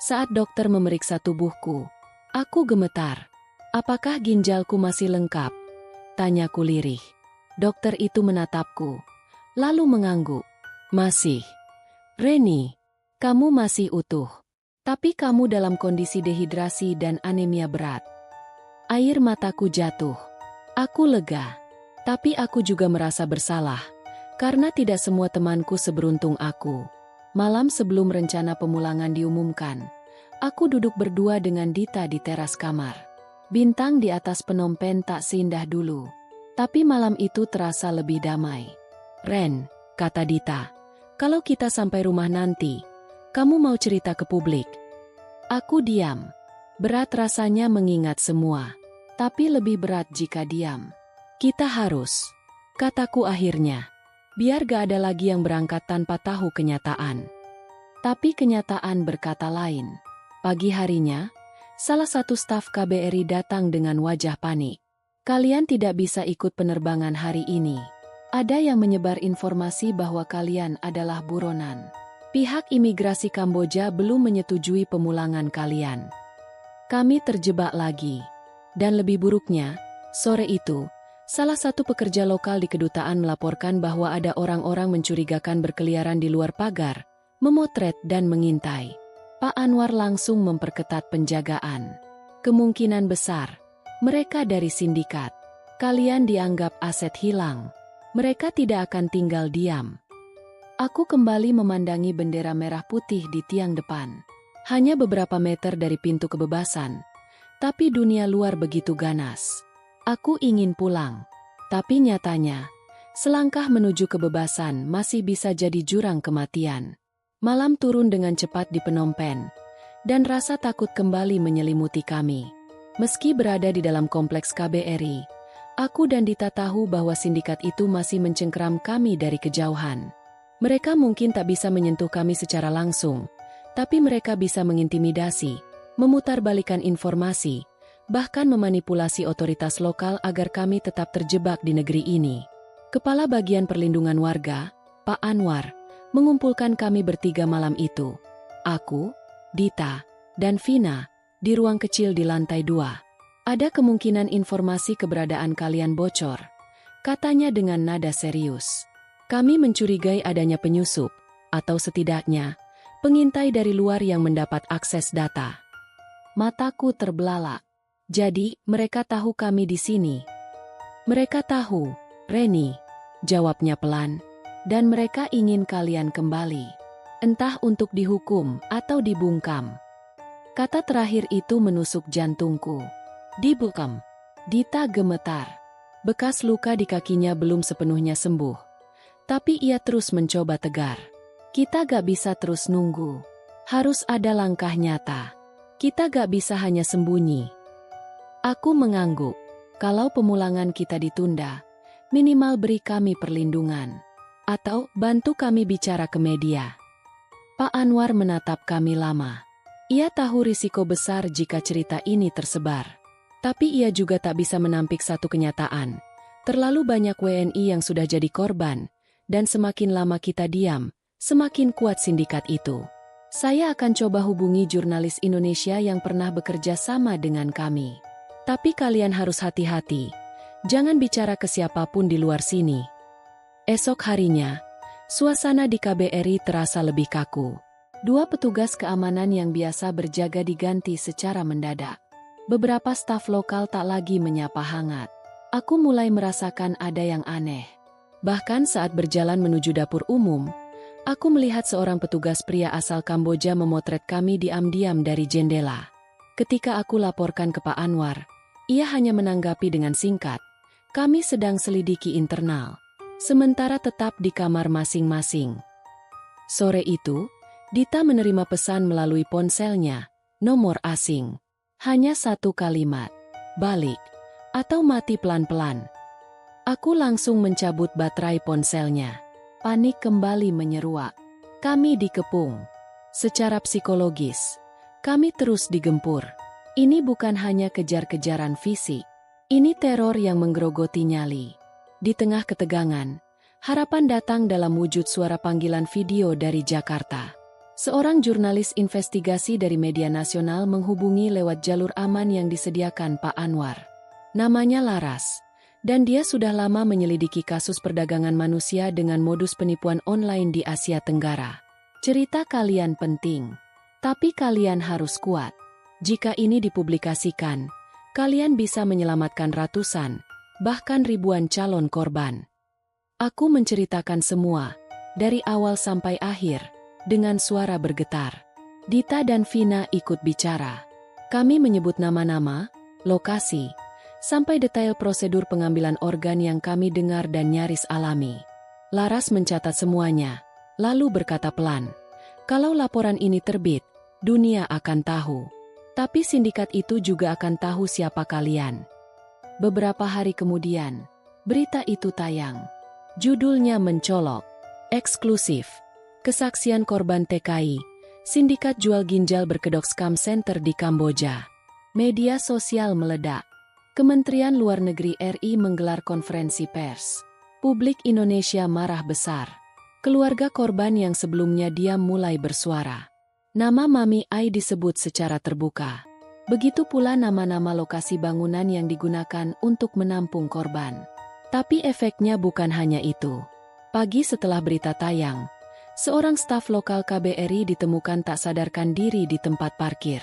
Saat dokter memeriksa tubuhku, aku gemetar. Apakah ginjalku masih lengkap? Tanyaku lirih. Dokter itu menatapku, lalu mengangguk. Masih. Reni, kamu masih utuh. Tapi kamu dalam kondisi dehidrasi dan anemia berat. Air mataku jatuh. Aku lega. Tapi aku juga merasa bersalah. Karena tidak semua temanku seberuntung aku. Malam sebelum rencana pemulangan diumumkan, aku duduk berdua dengan Dita di teras kamar. Bintang di atas Phnom Penh tak seindah dulu. Tapi malam itu terasa lebih damai. Ren, kata Dita, kalau kita sampai rumah nanti, kamu mau cerita ke publik? Aku diam. Berat rasanya mengingat semua. Tapi lebih berat jika diam. Kita harus, kataku akhirnya. Biar gak ada lagi yang berangkat tanpa tahu kenyataan. Tapi kenyataan berkata lain. Pagi harinya, salah satu staf KBRI datang dengan wajah panik. Kalian tidak bisa ikut penerbangan hari ini. Ada yang menyebar informasi bahwa kalian adalah buronan. Pihak imigrasi Kamboja belum menyetujui pemulangan kalian. Kami terjebak lagi. Dan lebih buruknya, sore itu, salah satu pekerja lokal di kedutaan melaporkan bahwa ada orang-orang mencurigakan berkeliaran di luar pagar, memotret dan mengintai. Pak Anwar langsung memperketat penjagaan. Kemungkinan besar, mereka dari sindikat. Kalian dianggap aset hilang. Mereka tidak akan tinggal diam. Aku kembali memandangi bendera merah putih di tiang depan. Hanya beberapa meter dari pintu kebebasan, tapi dunia luar begitu ganas. Aku ingin pulang, tapi nyatanya, selangkah menuju kebebasan masih bisa jadi jurang kematian. Malam turun dengan cepat di Phnom Penh, dan rasa takut kembali menyelimuti kami. Meski berada di dalam kompleks KBRI, aku dan Dita tahu bahwa sindikat itu masih mencengkeram kami dari kejauhan. Mereka mungkin tak bisa menyentuh kami secara langsung, tapi mereka bisa mengintimidasi, memutarbalikkan informasi, bahkan memanipulasi otoritas lokal agar kami tetap terjebak di negeri ini. Kepala Bagian Perlindungan Warga, Pak Anwar, mengumpulkan kami bertiga malam itu. Aku, Dita, dan Vina, di ruang kecil di lantai 2. Ada kemungkinan informasi keberadaan kalian bocor, katanya dengan nada serius. Kami mencurigai adanya penyusup, atau setidaknya, pengintai dari luar yang mendapat akses data. Mataku terbelalak. Jadi, mereka tahu kami di sini. Mereka tahu, Reni, jawabnya pelan, dan mereka ingin kalian kembali. Entah untuk dihukum atau dibungkam. Kata terakhir itu menusuk jantungku. Dibungkam. Dita gemetar. Bekas luka di kakinya belum sepenuhnya sembuh. Tapi ia terus mencoba tegar. Kita gak bisa terus nunggu. Harus ada langkah nyata. Kita gak bisa hanya sembunyi. Aku mengangguk. Kalau pemulangan kita ditunda, minimal beri kami perlindungan. Atau bantu kami bicara ke media. Pak Anwar menatap kami lama. Ia tahu risiko besar jika cerita ini tersebar. Tapi ia juga tak bisa menampik satu kenyataan. Terlalu banyak WNI yang sudah jadi korban, dan semakin lama kita diam, semakin kuat sindikat itu. Saya akan coba hubungi jurnalis Indonesia yang pernah bekerja sama dengan kami. Tapi kalian harus hati-hati. Jangan bicara ke siapapun di luar sini. Esok harinya, suasana di KBRI terasa lebih kaku. 2 petugas keamanan yang biasa berjaga diganti secara mendadak. Beberapa staf lokal tak lagi menyapa hangat. Aku mulai merasakan ada yang aneh. Bahkan saat berjalan menuju dapur umum, aku melihat seorang petugas pria asal Kamboja memotret kami diam-diam dari jendela. Ketika aku laporkan ke Pak Anwar, ia hanya menanggapi dengan singkat, kami sedang selidiki internal, sementara tetap di kamar masing-masing. Sore itu, Dita menerima pesan melalui ponselnya, nomor asing. Hanya 1 kalimat, balik, atau mati pelan-pelan. Aku langsung mencabut baterai ponselnya. Panik kembali menyeruak. Kami dikepung. Secara psikologis, kami terus digempur. Ini bukan hanya kejar-kejaran fisik. Ini teror yang menggerogoti nyali. Di tengah ketegangan, harapan datang dalam wujud suara panggilan video dari Jakarta. Seorang jurnalis investigasi dari media nasional menghubungi lewat jalur aman yang disediakan Pak Anwar. Namanya Laras, dan dia sudah lama menyelidiki kasus perdagangan manusia dengan modus penipuan online di Asia Tenggara. Cerita kalian penting, tapi kalian harus kuat. Jika ini dipublikasikan, kalian bisa menyelamatkan ratusan, bahkan ribuan calon korban. Aku menceritakan semua, dari awal sampai akhir, dengan suara bergetar. Dita dan Vina ikut bicara. Kami menyebut nama-nama, lokasi, sampai detail prosedur pengambilan organ yang kami dengar dan nyaris alami. Laras mencatat semuanya, lalu berkata pelan, "Kalau laporan ini terbit, dunia akan tahu. Tapi sindikat itu juga akan tahu siapa kalian." Beberapa hari kemudian, Berita itu tayang. Judulnya mencolok. Eksklusif. Kesaksian korban TKI. Sindikat jual ginjal berkedok scam center di Kamboja. Media sosial meledak. Kementerian Luar Negeri RI menggelar konferensi pers. Publik Indonesia marah besar. Keluarga korban yang sebelumnya diam mulai bersuara. Nama Mami Ai disebut secara terbuka. Begitu pula nama-nama lokasi bangunan yang digunakan untuk menampung korban. Tapi efeknya bukan hanya itu. Pagi setelah berita tayang, seorang staf lokal KBRI ditemukan tak sadarkan diri di tempat parkir.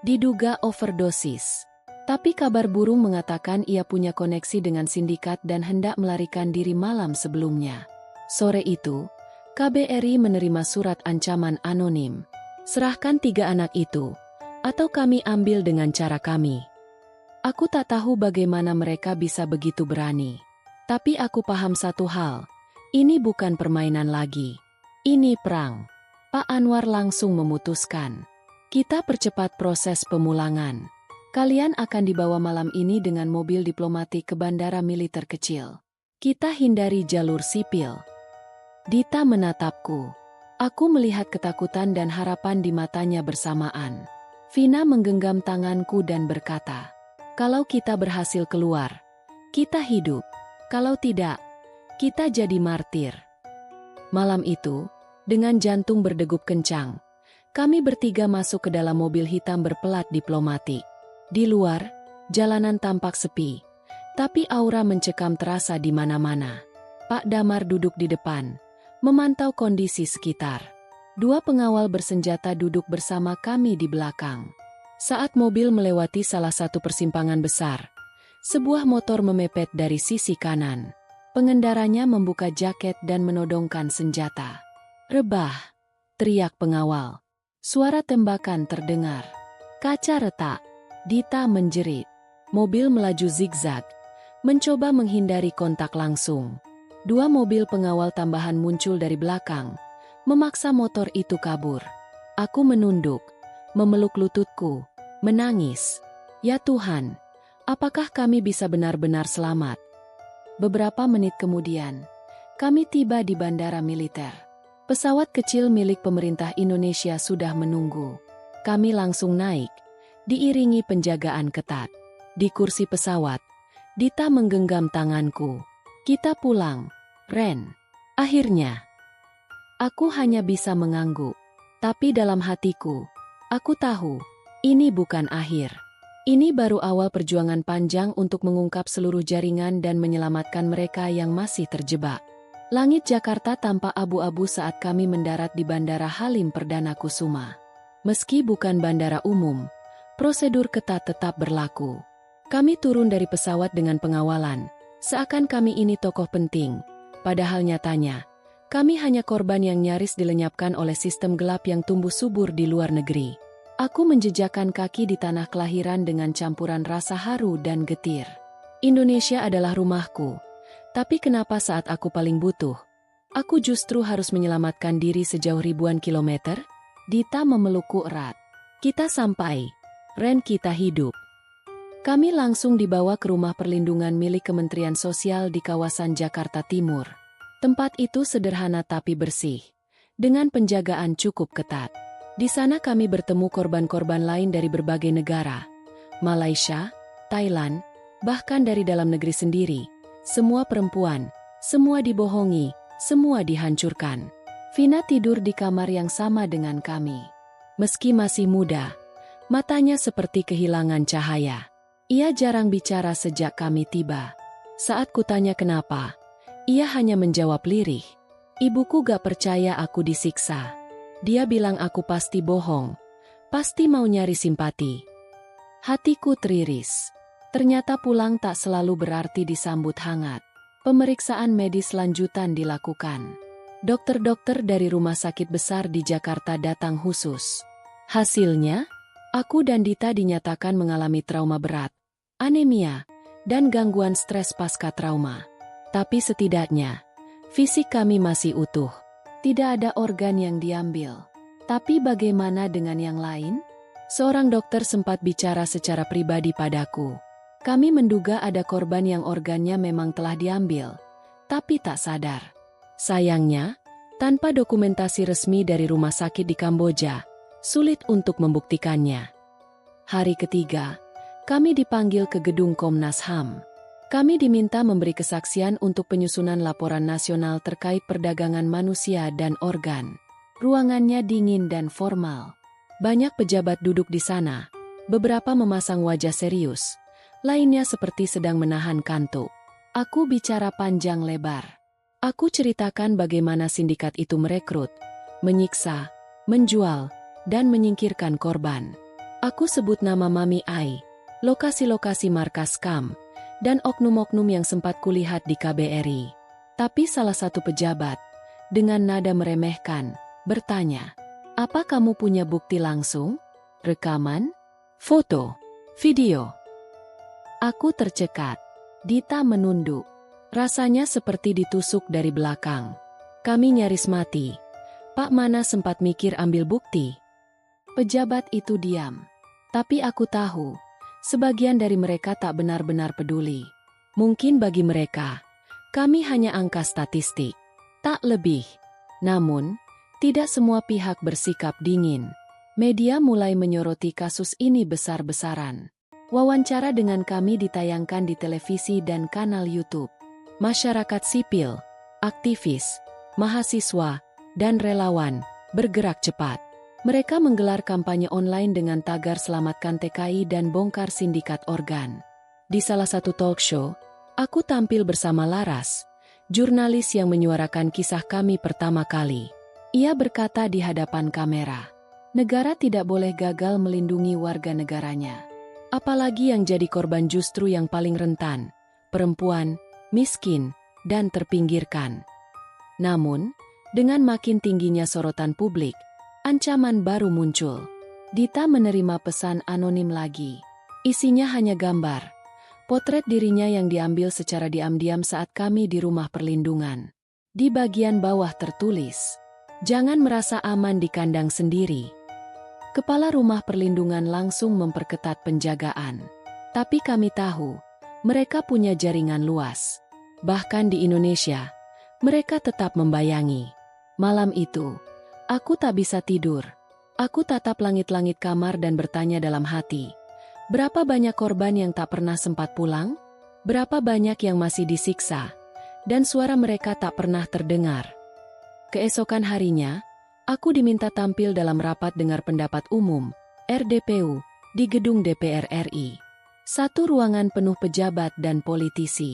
Diduga overdosis. Tapi kabar burung mengatakan ia punya koneksi dengan sindikat dan hendak melarikan diri malam sebelumnya. Sore itu, KBRI menerima surat ancaman anonim. Serahkan 3 anak itu, atau kami ambil dengan cara kami. Aku tak tahu bagaimana mereka bisa begitu berani. Tapi aku paham satu hal, ini bukan permainan lagi. Ini perang. Pak Anwar langsung memutuskan. Kita percepat proses pemulangan. Kalian akan dibawa malam ini dengan mobil diplomatik ke bandara militer kecil. Kita hindari jalur sipil. Dita menatapku. Aku melihat ketakutan dan harapan di matanya bersamaan. Vina menggenggam tanganku dan berkata, kalau kita berhasil keluar, kita hidup. Kalau tidak, kita jadi martir. Malam itu, dengan jantung berdegup kencang, kami bertiga masuk ke dalam mobil hitam berpelat diplomatik. Di luar, jalanan tampak sepi, tapi aura mencekam terasa di mana-mana. Pak Damar duduk di depan, memantau kondisi sekitar. 2 pengawal bersenjata duduk bersama kami di belakang. Saat mobil melewati salah satu persimpangan besar, sebuah motor memepet dari sisi kanan. Pengendaranya membuka jaket dan menodongkan senjata. Rebah! Teriak pengawal. Suara tembakan terdengar. Kaca retak. Dita menjerit. Mobil melaju zigzag, mencoba menghindari kontak langsung. 2 mobil pengawal tambahan muncul dari belakang, memaksa motor itu kabur. Aku menunduk, memeluk lututku, menangis. Ya Tuhan, apakah kami bisa benar-benar selamat? Beberapa menit kemudian, kami tiba di bandara militer. Pesawat kecil milik pemerintah Indonesia sudah menunggu. Kami langsung naik, diiringi penjagaan ketat. Di kursi pesawat, Dita menggenggam tanganku. Kita pulang, Ren. Akhirnya, aku hanya bisa mengangguk. Tapi dalam hatiku, aku tahu, ini bukan akhir. Ini baru awal perjuangan panjang untuk mengungkap seluruh jaringan dan menyelamatkan mereka yang masih terjebak. Langit Jakarta tampak abu-abu saat kami mendarat di Bandara Halim Perdana Kusuma. Meski bukan bandara umum, prosedur ketat tetap berlaku. Kami turun dari pesawat dengan pengawalan, seakan kami ini tokoh penting. Padahal nyatanya, kami hanya korban yang nyaris dilenyapkan oleh sistem gelap yang tumbuh subur di luar negeri. Aku menjejakkan kaki di tanah kelahiran dengan campuran rasa haru dan getir. Indonesia adalah rumahku. Tapi kenapa saat aku paling butuh, aku justru harus menyelamatkan diri sejauh ribuan kilometer? Dita memelukku erat. Kita sampai. Ren, kita hidup. Kami langsung dibawa ke rumah perlindungan milik Kementerian Sosial di kawasan Jakarta Timur. Tempat itu sederhana tapi bersih, dengan penjagaan cukup ketat. Di sana kami bertemu korban-korban lain dari berbagai negara. Malaysia, Thailand, bahkan dari dalam negeri sendiri. Semua perempuan, semua dibohongi, semua dihancurkan. Vina tidur di kamar yang sama dengan kami. Meski masih muda, matanya seperti kehilangan cahaya. Ia jarang bicara sejak kami tiba. Saat kutanya kenapa, ia hanya menjawab lirih. Ibuku gak percaya aku disiksa. Dia bilang aku pasti bohong, pasti mau nyari simpati. Hatiku teriris. Ternyata pulang tak selalu berarti disambut hangat. Pemeriksaan medis lanjutan dilakukan. Dokter-dokter dari rumah sakit besar di Jakarta datang khusus. Hasilnya, aku dan Dita dinyatakan mengalami trauma berat, anemia, dan gangguan stres pasca trauma. Tapi setidaknya, fisik kami masih utuh. Tidak ada organ yang diambil. Tapi bagaimana dengan yang lain? Seorang dokter sempat bicara secara pribadi padaku. Kami menduga ada korban yang organnya memang telah diambil, tapi tak sadar. Sayangnya, tanpa dokumentasi resmi dari rumah sakit di Kamboja, sulit untuk membuktikannya. Hari ketiga, kami dipanggil ke gedung Komnas HAM. Kami diminta memberi kesaksian untuk penyusunan laporan nasional terkait perdagangan manusia dan organ. Ruangannya dingin dan formal. Banyak pejabat duduk di sana. Beberapa memasang wajah serius. Lainnya seperti sedang menahan kantuk. Aku bicara panjang lebar. Aku ceritakan bagaimana sindikat itu merekrut, menyiksa, menjual, dan menyingkirkan korban. Aku sebut nama Mami Ai, lokasi-lokasi markas KAM, dan oknum-oknum yang sempat kulihat di KBRI. Tapi salah satu pejabat, dengan nada meremehkan, bertanya, "Apa kamu punya bukti langsung? Rekaman? Foto? Video?" Aku tercekat. Dita menunduk. Rasanya seperti ditusuk dari belakang. Kami nyaris mati. Pak Mana sempat mikir ambil bukti. Pejabat itu diam. Tapi aku tahu, sebagian dari mereka tak benar-benar peduli. Mungkin bagi mereka, kami hanya angka statistik. Tak lebih. Namun, tidak semua pihak bersikap dingin. Media mulai menyoroti kasus ini besar-besaran. Wawancara dengan kami ditayangkan di televisi dan kanal YouTube. Masyarakat sipil, aktivis, mahasiswa, dan relawan bergerak cepat. Mereka menggelar kampanye online dengan tagar "Selamatkan TKI" dan "Bongkar Sindikat Organ". Di salah satu talk show, aku tampil bersama Laras, jurnalis yang menyuarakan kisah kami pertama kali. Ia berkata di hadapan kamera, "Negara tidak boleh gagal melindungi warga negaranya. Apalagi yang jadi korban justru yang paling rentan, perempuan, miskin, dan terpinggirkan." Namun, dengan makin tingginya sorotan publik, ancaman baru muncul. Dita menerima pesan anonim lagi. Isinya hanya gambar, potret dirinya yang diambil secara diam-diam saat kami di rumah perlindungan. Di bagian bawah tertulis, "Jangan merasa aman di kandang sendiri." Kepala rumah perlindungan langsung memperketat penjagaan. Tapi kami tahu, mereka punya jaringan luas. Bahkan di Indonesia, mereka tetap membayangi. Malam itu, aku tak bisa tidur. Aku tatap langit-langit kamar dan bertanya dalam hati, berapa banyak korban yang tak pernah sempat pulang? Berapa banyak yang masih disiksa? Dan suara mereka tak pernah terdengar. Keesokan harinya, aku diminta tampil dalam rapat dengar pendapat umum, RDPU, di gedung DPR RI. Satu ruangan penuh pejabat dan politisi.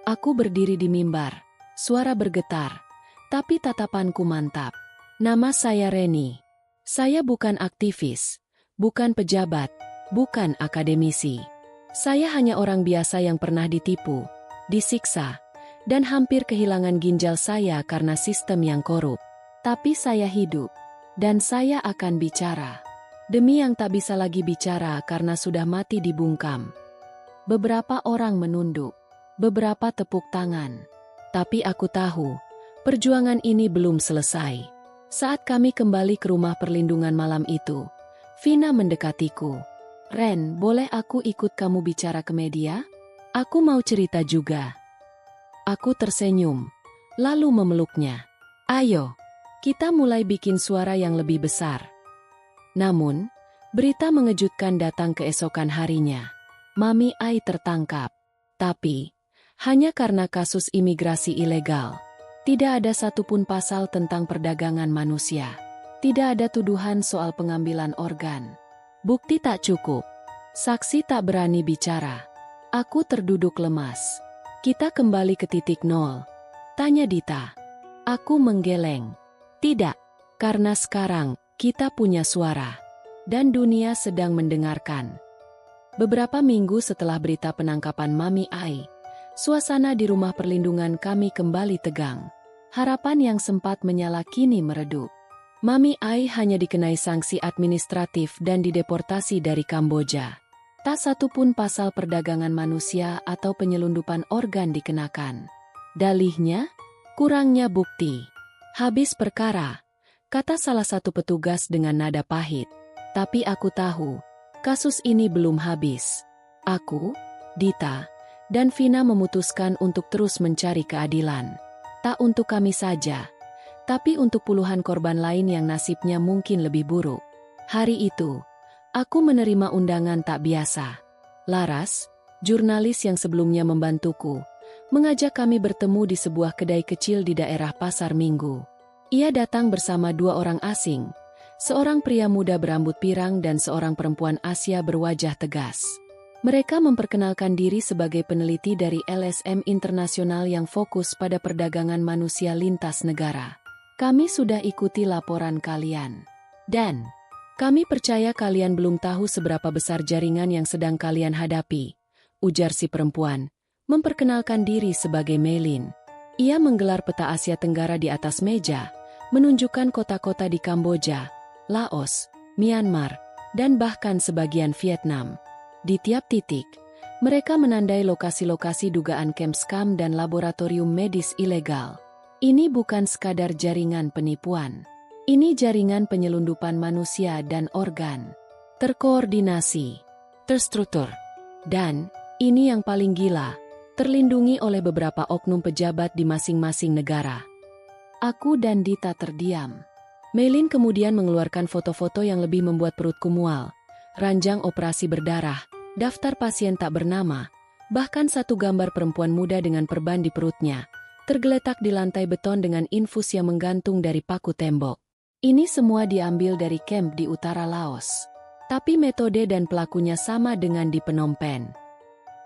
Aku berdiri di mimbar, suara bergetar, tapi tatapanku mantap. "Nama saya Reni. Saya bukan aktivis, bukan pejabat, bukan akademisi. Saya hanya orang biasa yang pernah ditipu, disiksa, dan hampir kehilangan ginjal saya karena sistem yang korup. Tapi saya hidup, dan saya akan bicara. Demi yang tak bisa lagi bicara karena sudah mati dibungkam." Beberapa orang menunduk. Beberapa tepuk tangan. Tapi aku tahu, perjuangan ini belum selesai. Saat kami kembali ke rumah perlindungan malam itu, Vina mendekatiku. "Ren, boleh aku ikut kamu bicara ke media? Aku mau cerita juga." Aku tersenyum, lalu memeluknya. "Ayo, kita mulai bikin suara yang lebih besar." Namun, berita mengejutkan datang keesokan harinya. Mami Ai tertangkap. Tapi, hanya karena kasus imigrasi ilegal. Tidak ada satupun pasal tentang perdagangan manusia. Tidak ada tuduhan soal pengambilan organ. Bukti tak cukup. Saksi tak berani bicara. Aku terduduk lemas. "Kita kembali ke titik nol?" tanya Dita. Aku menggeleng. "Tidak, karena sekarang kita punya suara. Dan dunia sedang mendengarkan." Beberapa minggu setelah berita penangkapan Mami Ai, suasana di rumah perlindungan kami kembali tegang. Harapan yang sempat menyala kini meredup. Mami Ai hanya dikenai sanksi administratif dan dideportasi dari Kamboja. Tak satu pun pasal perdagangan manusia atau penyelundupan organ dikenakan. Dalihnya, kurangnya bukti. "Habis perkara," kata salah satu petugas dengan nada pahit. Tapi aku tahu, kasus ini belum habis. Aku Dita, dan Vina memutuskan untuk terus mencari keadilan. Tak untuk kami saja, tapi untuk puluhan korban lain yang nasibnya mungkin lebih buruk. Hari itu, aku menerima undangan tak biasa. Laras, jurnalis yang sebelumnya membantuku, mengajak kami bertemu di sebuah kedai kecil di daerah Pasar Minggu. Ia datang bersama dua orang asing, seorang pria muda berambut pirang dan seorang perempuan Asia berwajah tegas. Mereka memperkenalkan diri sebagai peneliti dari LSM Internasional yang fokus pada perdagangan manusia lintas negara. Kami sudah ikuti laporan kalian. Dan kami percaya kalian belum tahu seberapa besar jaringan yang sedang kalian hadapi, ujar si perempuan, memperkenalkan diri sebagai Meilin. Ia menggelar peta Asia Tenggara di atas meja, menunjukkan kota-kota di Kamboja, Laos, Myanmar, dan bahkan sebagian Vietnam. Di tiap titik, mereka menandai lokasi-lokasi dugaan camp scam dan laboratorium medis ilegal. Ini bukan sekadar jaringan penipuan. Ini jaringan penyelundupan manusia dan organ. Terkoordinasi, terstruktur, dan, ini yang paling gila, terlindungi oleh beberapa oknum pejabat di masing-masing negara. Aku dan Dita terdiam. Meilin kemudian mengeluarkan foto-foto yang lebih membuat perutku mual. Ranjang operasi berdarah, daftar pasien tak bernama, bahkan satu gambar perempuan muda dengan perban di perutnya, tergeletak di lantai beton dengan infus yang menggantung dari paku tembok. Ini semua diambil dari camp di utara Laos. Tapi metode dan pelakunya sama dengan di Phnom Penh.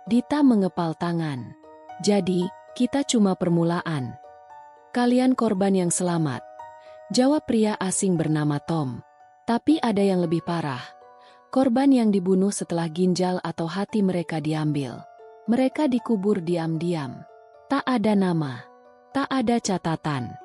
Dita mengepal tangan. Jadi, kita cuma permulaan. Kalian korban yang selamat, jawab pria asing bernama Tom. Tapi ada yang lebih parah. Korban yang dibunuh setelah ginjal atau hati mereka diambil. Mereka dikubur diam-diam. Tak ada nama. Tak ada catatan.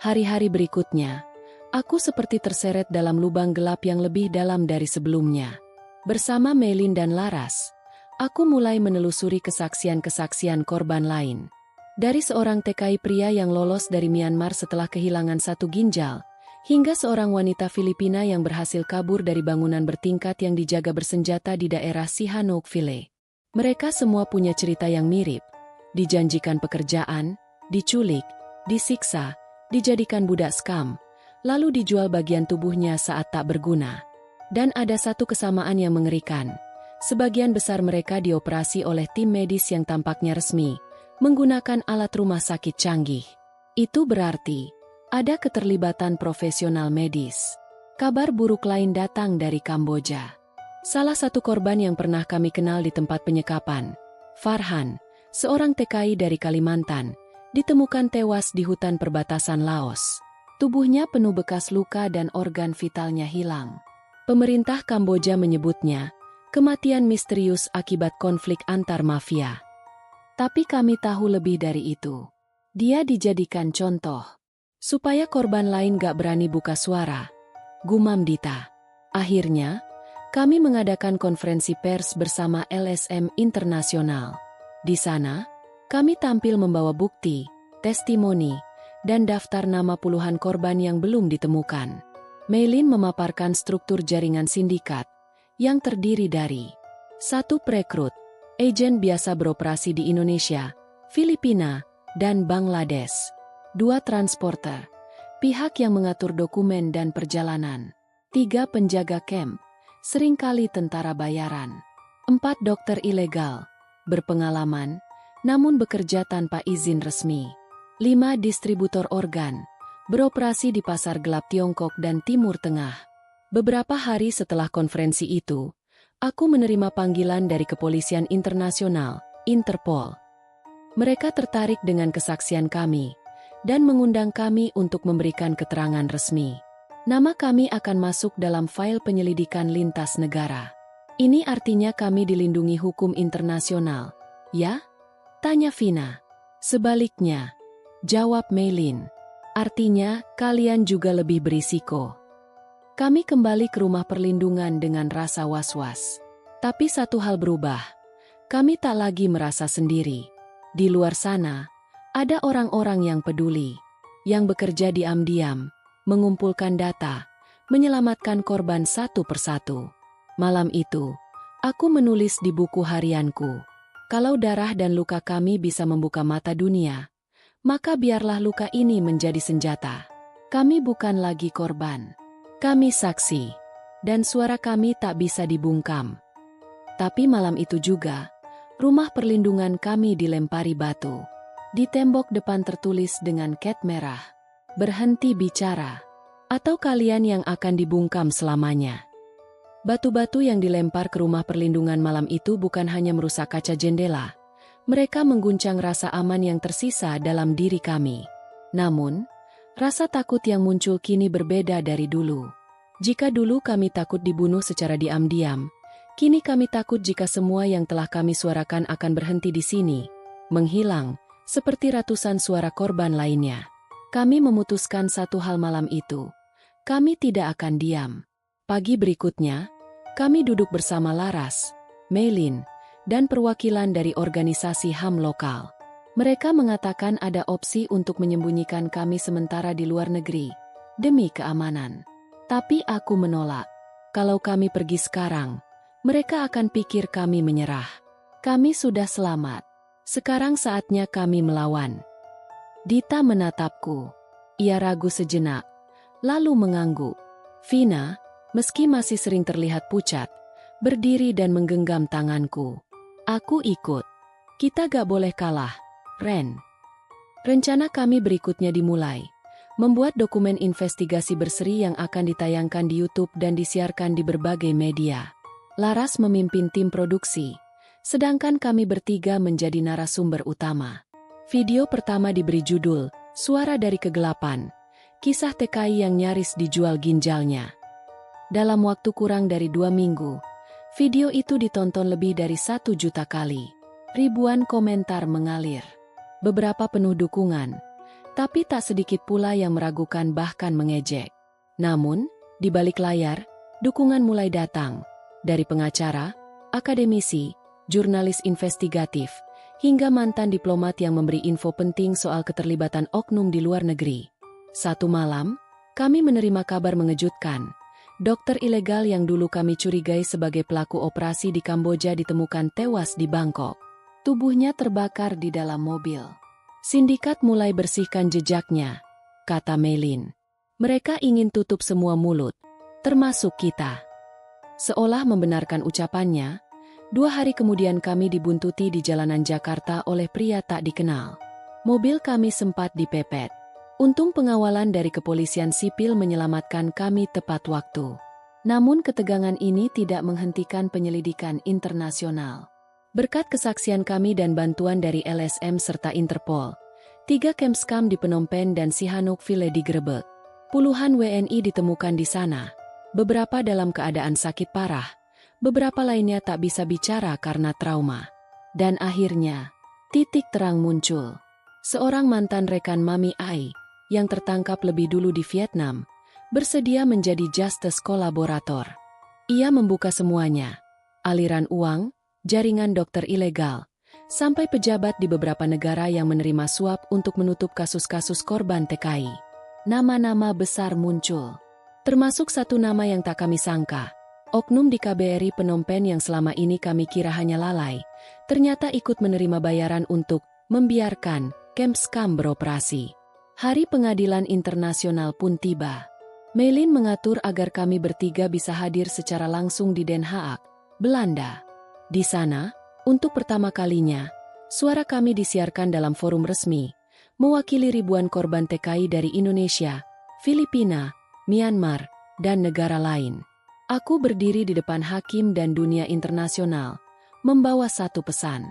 Hari-hari berikutnya, aku seperti terseret dalam lubang gelap yang lebih dalam dari sebelumnya. Bersama Meilin dan Laras, aku mulai menelusuri kesaksian-kesaksian korban lain. Dari seorang TKI pria yang lolos dari Myanmar setelah kehilangan satu ginjal, hingga seorang wanita Filipina yang berhasil kabur dari bangunan bertingkat yang dijaga bersenjata di daerah Sihanoukville. Mereka semua punya cerita yang mirip. Dijanjikan pekerjaan, diculik, disiksa, dijadikan budak scam, lalu dijual bagian tubuhnya saat tak berguna. Dan ada satu kesamaan yang mengerikan. Sebagian besar mereka dioperasi oleh tim medis yang tampaknya resmi, menggunakan alat rumah sakit canggih. Itu berarti ada keterlibatan profesional medis. Kabar buruk lain datang dari Kamboja. Salah satu korban yang pernah kami kenal di tempat penyekapan, Farhan, seorang TKI dari Kalimantan, ditemukan tewas di hutan perbatasan Laos. Tubuhnya penuh bekas luka dan organ vitalnya hilang. Pemerintah Kamboja menyebutnya kematian misterius akibat konflik antar mafia. Tapi kami tahu lebih dari itu. Dia dijadikan contoh supaya korban lain gak berani buka suara, gumam Dita. Akhirnya, kami mengadakan konferensi pers bersama LSM Internasional. Di sana, kami tampil membawa bukti, testimoni, dan daftar nama puluhan korban yang belum ditemukan. Meilin memaparkan struktur jaringan sindikat, yang terdiri dari satu perekrut, agen biasa beroperasi di Indonesia, Filipina, dan Bangladesh. 2 transporter, pihak yang mengatur dokumen dan perjalanan. 3 penjaga camp, seringkali tentara bayaran. 4 dokter ilegal, berpengalaman, namun bekerja tanpa izin resmi. 5 distributor organ, beroperasi di pasar gelap Tiongkok dan Timur Tengah. Beberapa hari setelah konferensi itu, aku menerima panggilan dari Kepolisian Internasional, Interpol. Mereka tertarik dengan kesaksian kami, dan mengundang kami untuk memberikan keterangan resmi. Nama kami akan masuk dalam fail penyelidikan lintas negara. Ini artinya kami dilindungi hukum internasional, ya? Tanya Vina. Sebaliknya, jawab Meilin. Artinya, kalian juga lebih berisiko. Kami kembali ke rumah perlindungan dengan rasa was-was. Tapi satu hal berubah. Kami tak lagi merasa sendiri. Di luar sana, ada orang-orang yang peduli, yang bekerja diam-diam, mengumpulkan data, menyelamatkan korban satu persatu. Malam itu, aku menulis di buku harianku. Kalau darah dan luka kami bisa membuka mata dunia, maka biarlah luka ini menjadi senjata. Kami bukan lagi korban. Kami saksi. Dan suara kami tak bisa dibungkam. Tapi malam itu juga, rumah perlindungan kami dilempari batu. Di tembok depan tertulis dengan cat merah, "Berhenti bicara, atau kalian yang akan dibungkam selamanya." Batu-batu yang dilempar ke rumah perlindungan malam itu bukan hanya merusak kaca jendela, mereka mengguncang rasa aman yang tersisa dalam diri kami. Namun, rasa takut yang muncul kini berbeda dari dulu. Jika dulu kami takut dibunuh secara diam-diam, kini kami takut jika semua yang telah kami suarakan akan berhenti di sini, menghilang, seperti ratusan suara korban lainnya. Kami memutuskan satu hal malam itu. Kami tidak akan diam. Pagi berikutnya, kami duduk bersama Laras, Meilin, dan perwakilan dari organisasi HAM lokal. Mereka mengatakan ada opsi untuk menyembunyikan kami sementara di luar negeri, demi keamanan. Tapi aku menolak. Kalau kami pergi sekarang, mereka akan pikir kami menyerah. Kami sudah selamat. Sekarang saatnya kami melawan. Dita menatapku. Ia ragu sejenak, lalu mengangguk. Vina, meski masih sering terlihat pucat, berdiri dan menggenggam tanganku. Aku ikut. Kita gak boleh kalah, Ren. Rencana kami berikutnya dimulai. Membuat dokumen investigasi berseri yang akan ditayangkan di YouTube dan disiarkan di berbagai media. Laras memimpin tim produksi, sedangkan kami bertiga menjadi narasumber utama. Video pertama diberi judul, "Suara dari Kegelapan", kisah TKI yang nyaris dijual ginjalnya. Dalam waktu kurang dari 2 minggu, video itu ditonton lebih dari 1 juta kali. Ribuan komentar mengalir. Beberapa penuh dukungan, tapi tak sedikit pula yang meragukan bahkan mengejek. Namun, di balik layar, dukungan mulai datang. Dari pengacara, akademisi, jurnalis investigatif, hingga mantan diplomat yang memberi info penting soal keterlibatan oknum di luar negeri. Satu malam, kami menerima kabar mengejutkan. Dokter ilegal yang dulu kami curigai sebagai pelaku operasi di Kamboja ditemukan tewas di Bangkok. Tubuhnya terbakar di dalam mobil. Sindikat mulai bersihkan jejaknya, kata Meilin. Mereka ingin tutup semua mulut, termasuk kita. Seolah membenarkan ucapannya, 2 hari kemudian kami dibuntuti di jalanan Jakarta oleh pria tak dikenal. Mobil kami sempat dipepet. Untung pengawalan dari kepolisian sipil menyelamatkan kami tepat waktu. Namun ketegangan ini tidak menghentikan penyelidikan internasional. Berkat kesaksian kami dan bantuan dari LSM serta Interpol, 3 camp scam di Phnom Penh dan Sihanouk Village digerebek. Puluhan WNI ditemukan di sana. Beberapa dalam keadaan sakit parah, beberapa lainnya tak bisa bicara karena trauma. Dan akhirnya, titik terang muncul. Seorang mantan rekan Mami Ai, yang tertangkap lebih dulu di Vietnam, bersedia menjadi justice kolaborator. Ia membuka semuanya, aliran uang, jaringan dokter ilegal, sampai pejabat di beberapa negara yang menerima suap untuk menutup kasus-kasus korban TKI. Nama-nama besar muncul, termasuk satu nama yang tak kami sangka. Oknum di KBRI Phnom Penh yang selama ini kami kira hanya lalai, ternyata ikut menerima bayaran untuk membiarkan camp scam beroperasi. Hari pengadilan internasional pun tiba. Meilin mengatur agar kami bertiga bisa hadir secara langsung di Den Haag, Belanda. Di sana, untuk pertama kalinya, suara kami disiarkan dalam forum resmi, mewakili ribuan korban TKI dari Indonesia, Filipina, Myanmar, dan negara lain. Aku berdiri di depan hakim dan dunia internasional, membawa satu pesan.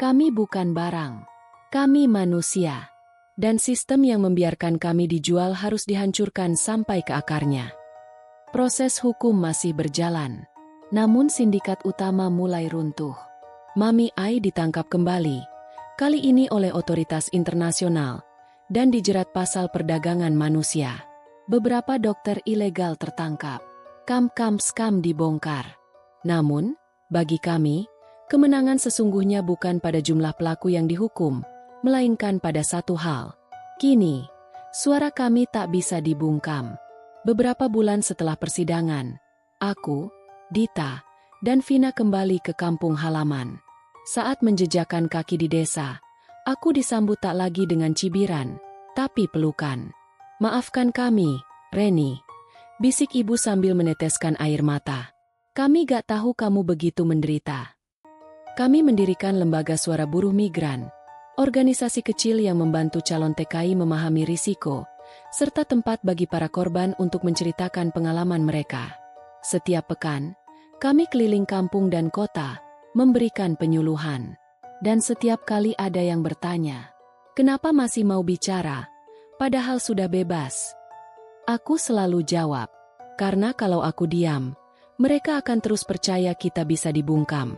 Kami bukan barang. Kami manusia. Dan sistem yang membiarkan kami dijual harus dihancurkan sampai ke akarnya. Proses hukum masih berjalan. Namun sindikat utama mulai runtuh. Mami Ai ditangkap kembali, kali ini oleh otoritas internasional, dan dijerat pasal perdagangan manusia. Beberapa dokter ilegal tertangkap. Camp scam dibongkar. Namun, bagi kami, kemenangan sesungguhnya bukan pada jumlah pelaku yang dihukum, melainkan pada satu hal. Kini, suara kami tak bisa dibungkam. Beberapa bulan setelah persidangan, aku, Dita, dan Vina kembali ke kampung halaman. Saat menjejakkan kaki di desa, aku disambut tak lagi dengan cibiran, tapi pelukan. "Maafkan kami, Reni," bisik ibu sambil meneteskan air mata. "Kami gak tahu kamu begitu menderita." Kami mendirikan Lembaga Suara Buruh Migran, organisasi kecil yang membantu calon TKI memahami risiko, serta tempat bagi para korban untuk menceritakan pengalaman mereka. Setiap pekan, kami keliling kampung dan kota, memberikan penyuluhan. Dan setiap kali ada yang bertanya, "Kenapa masih mau bicara, padahal sudah bebas?" Aku selalu jawab, "Karena kalau aku diam, mereka akan terus percaya kita bisa dibungkam."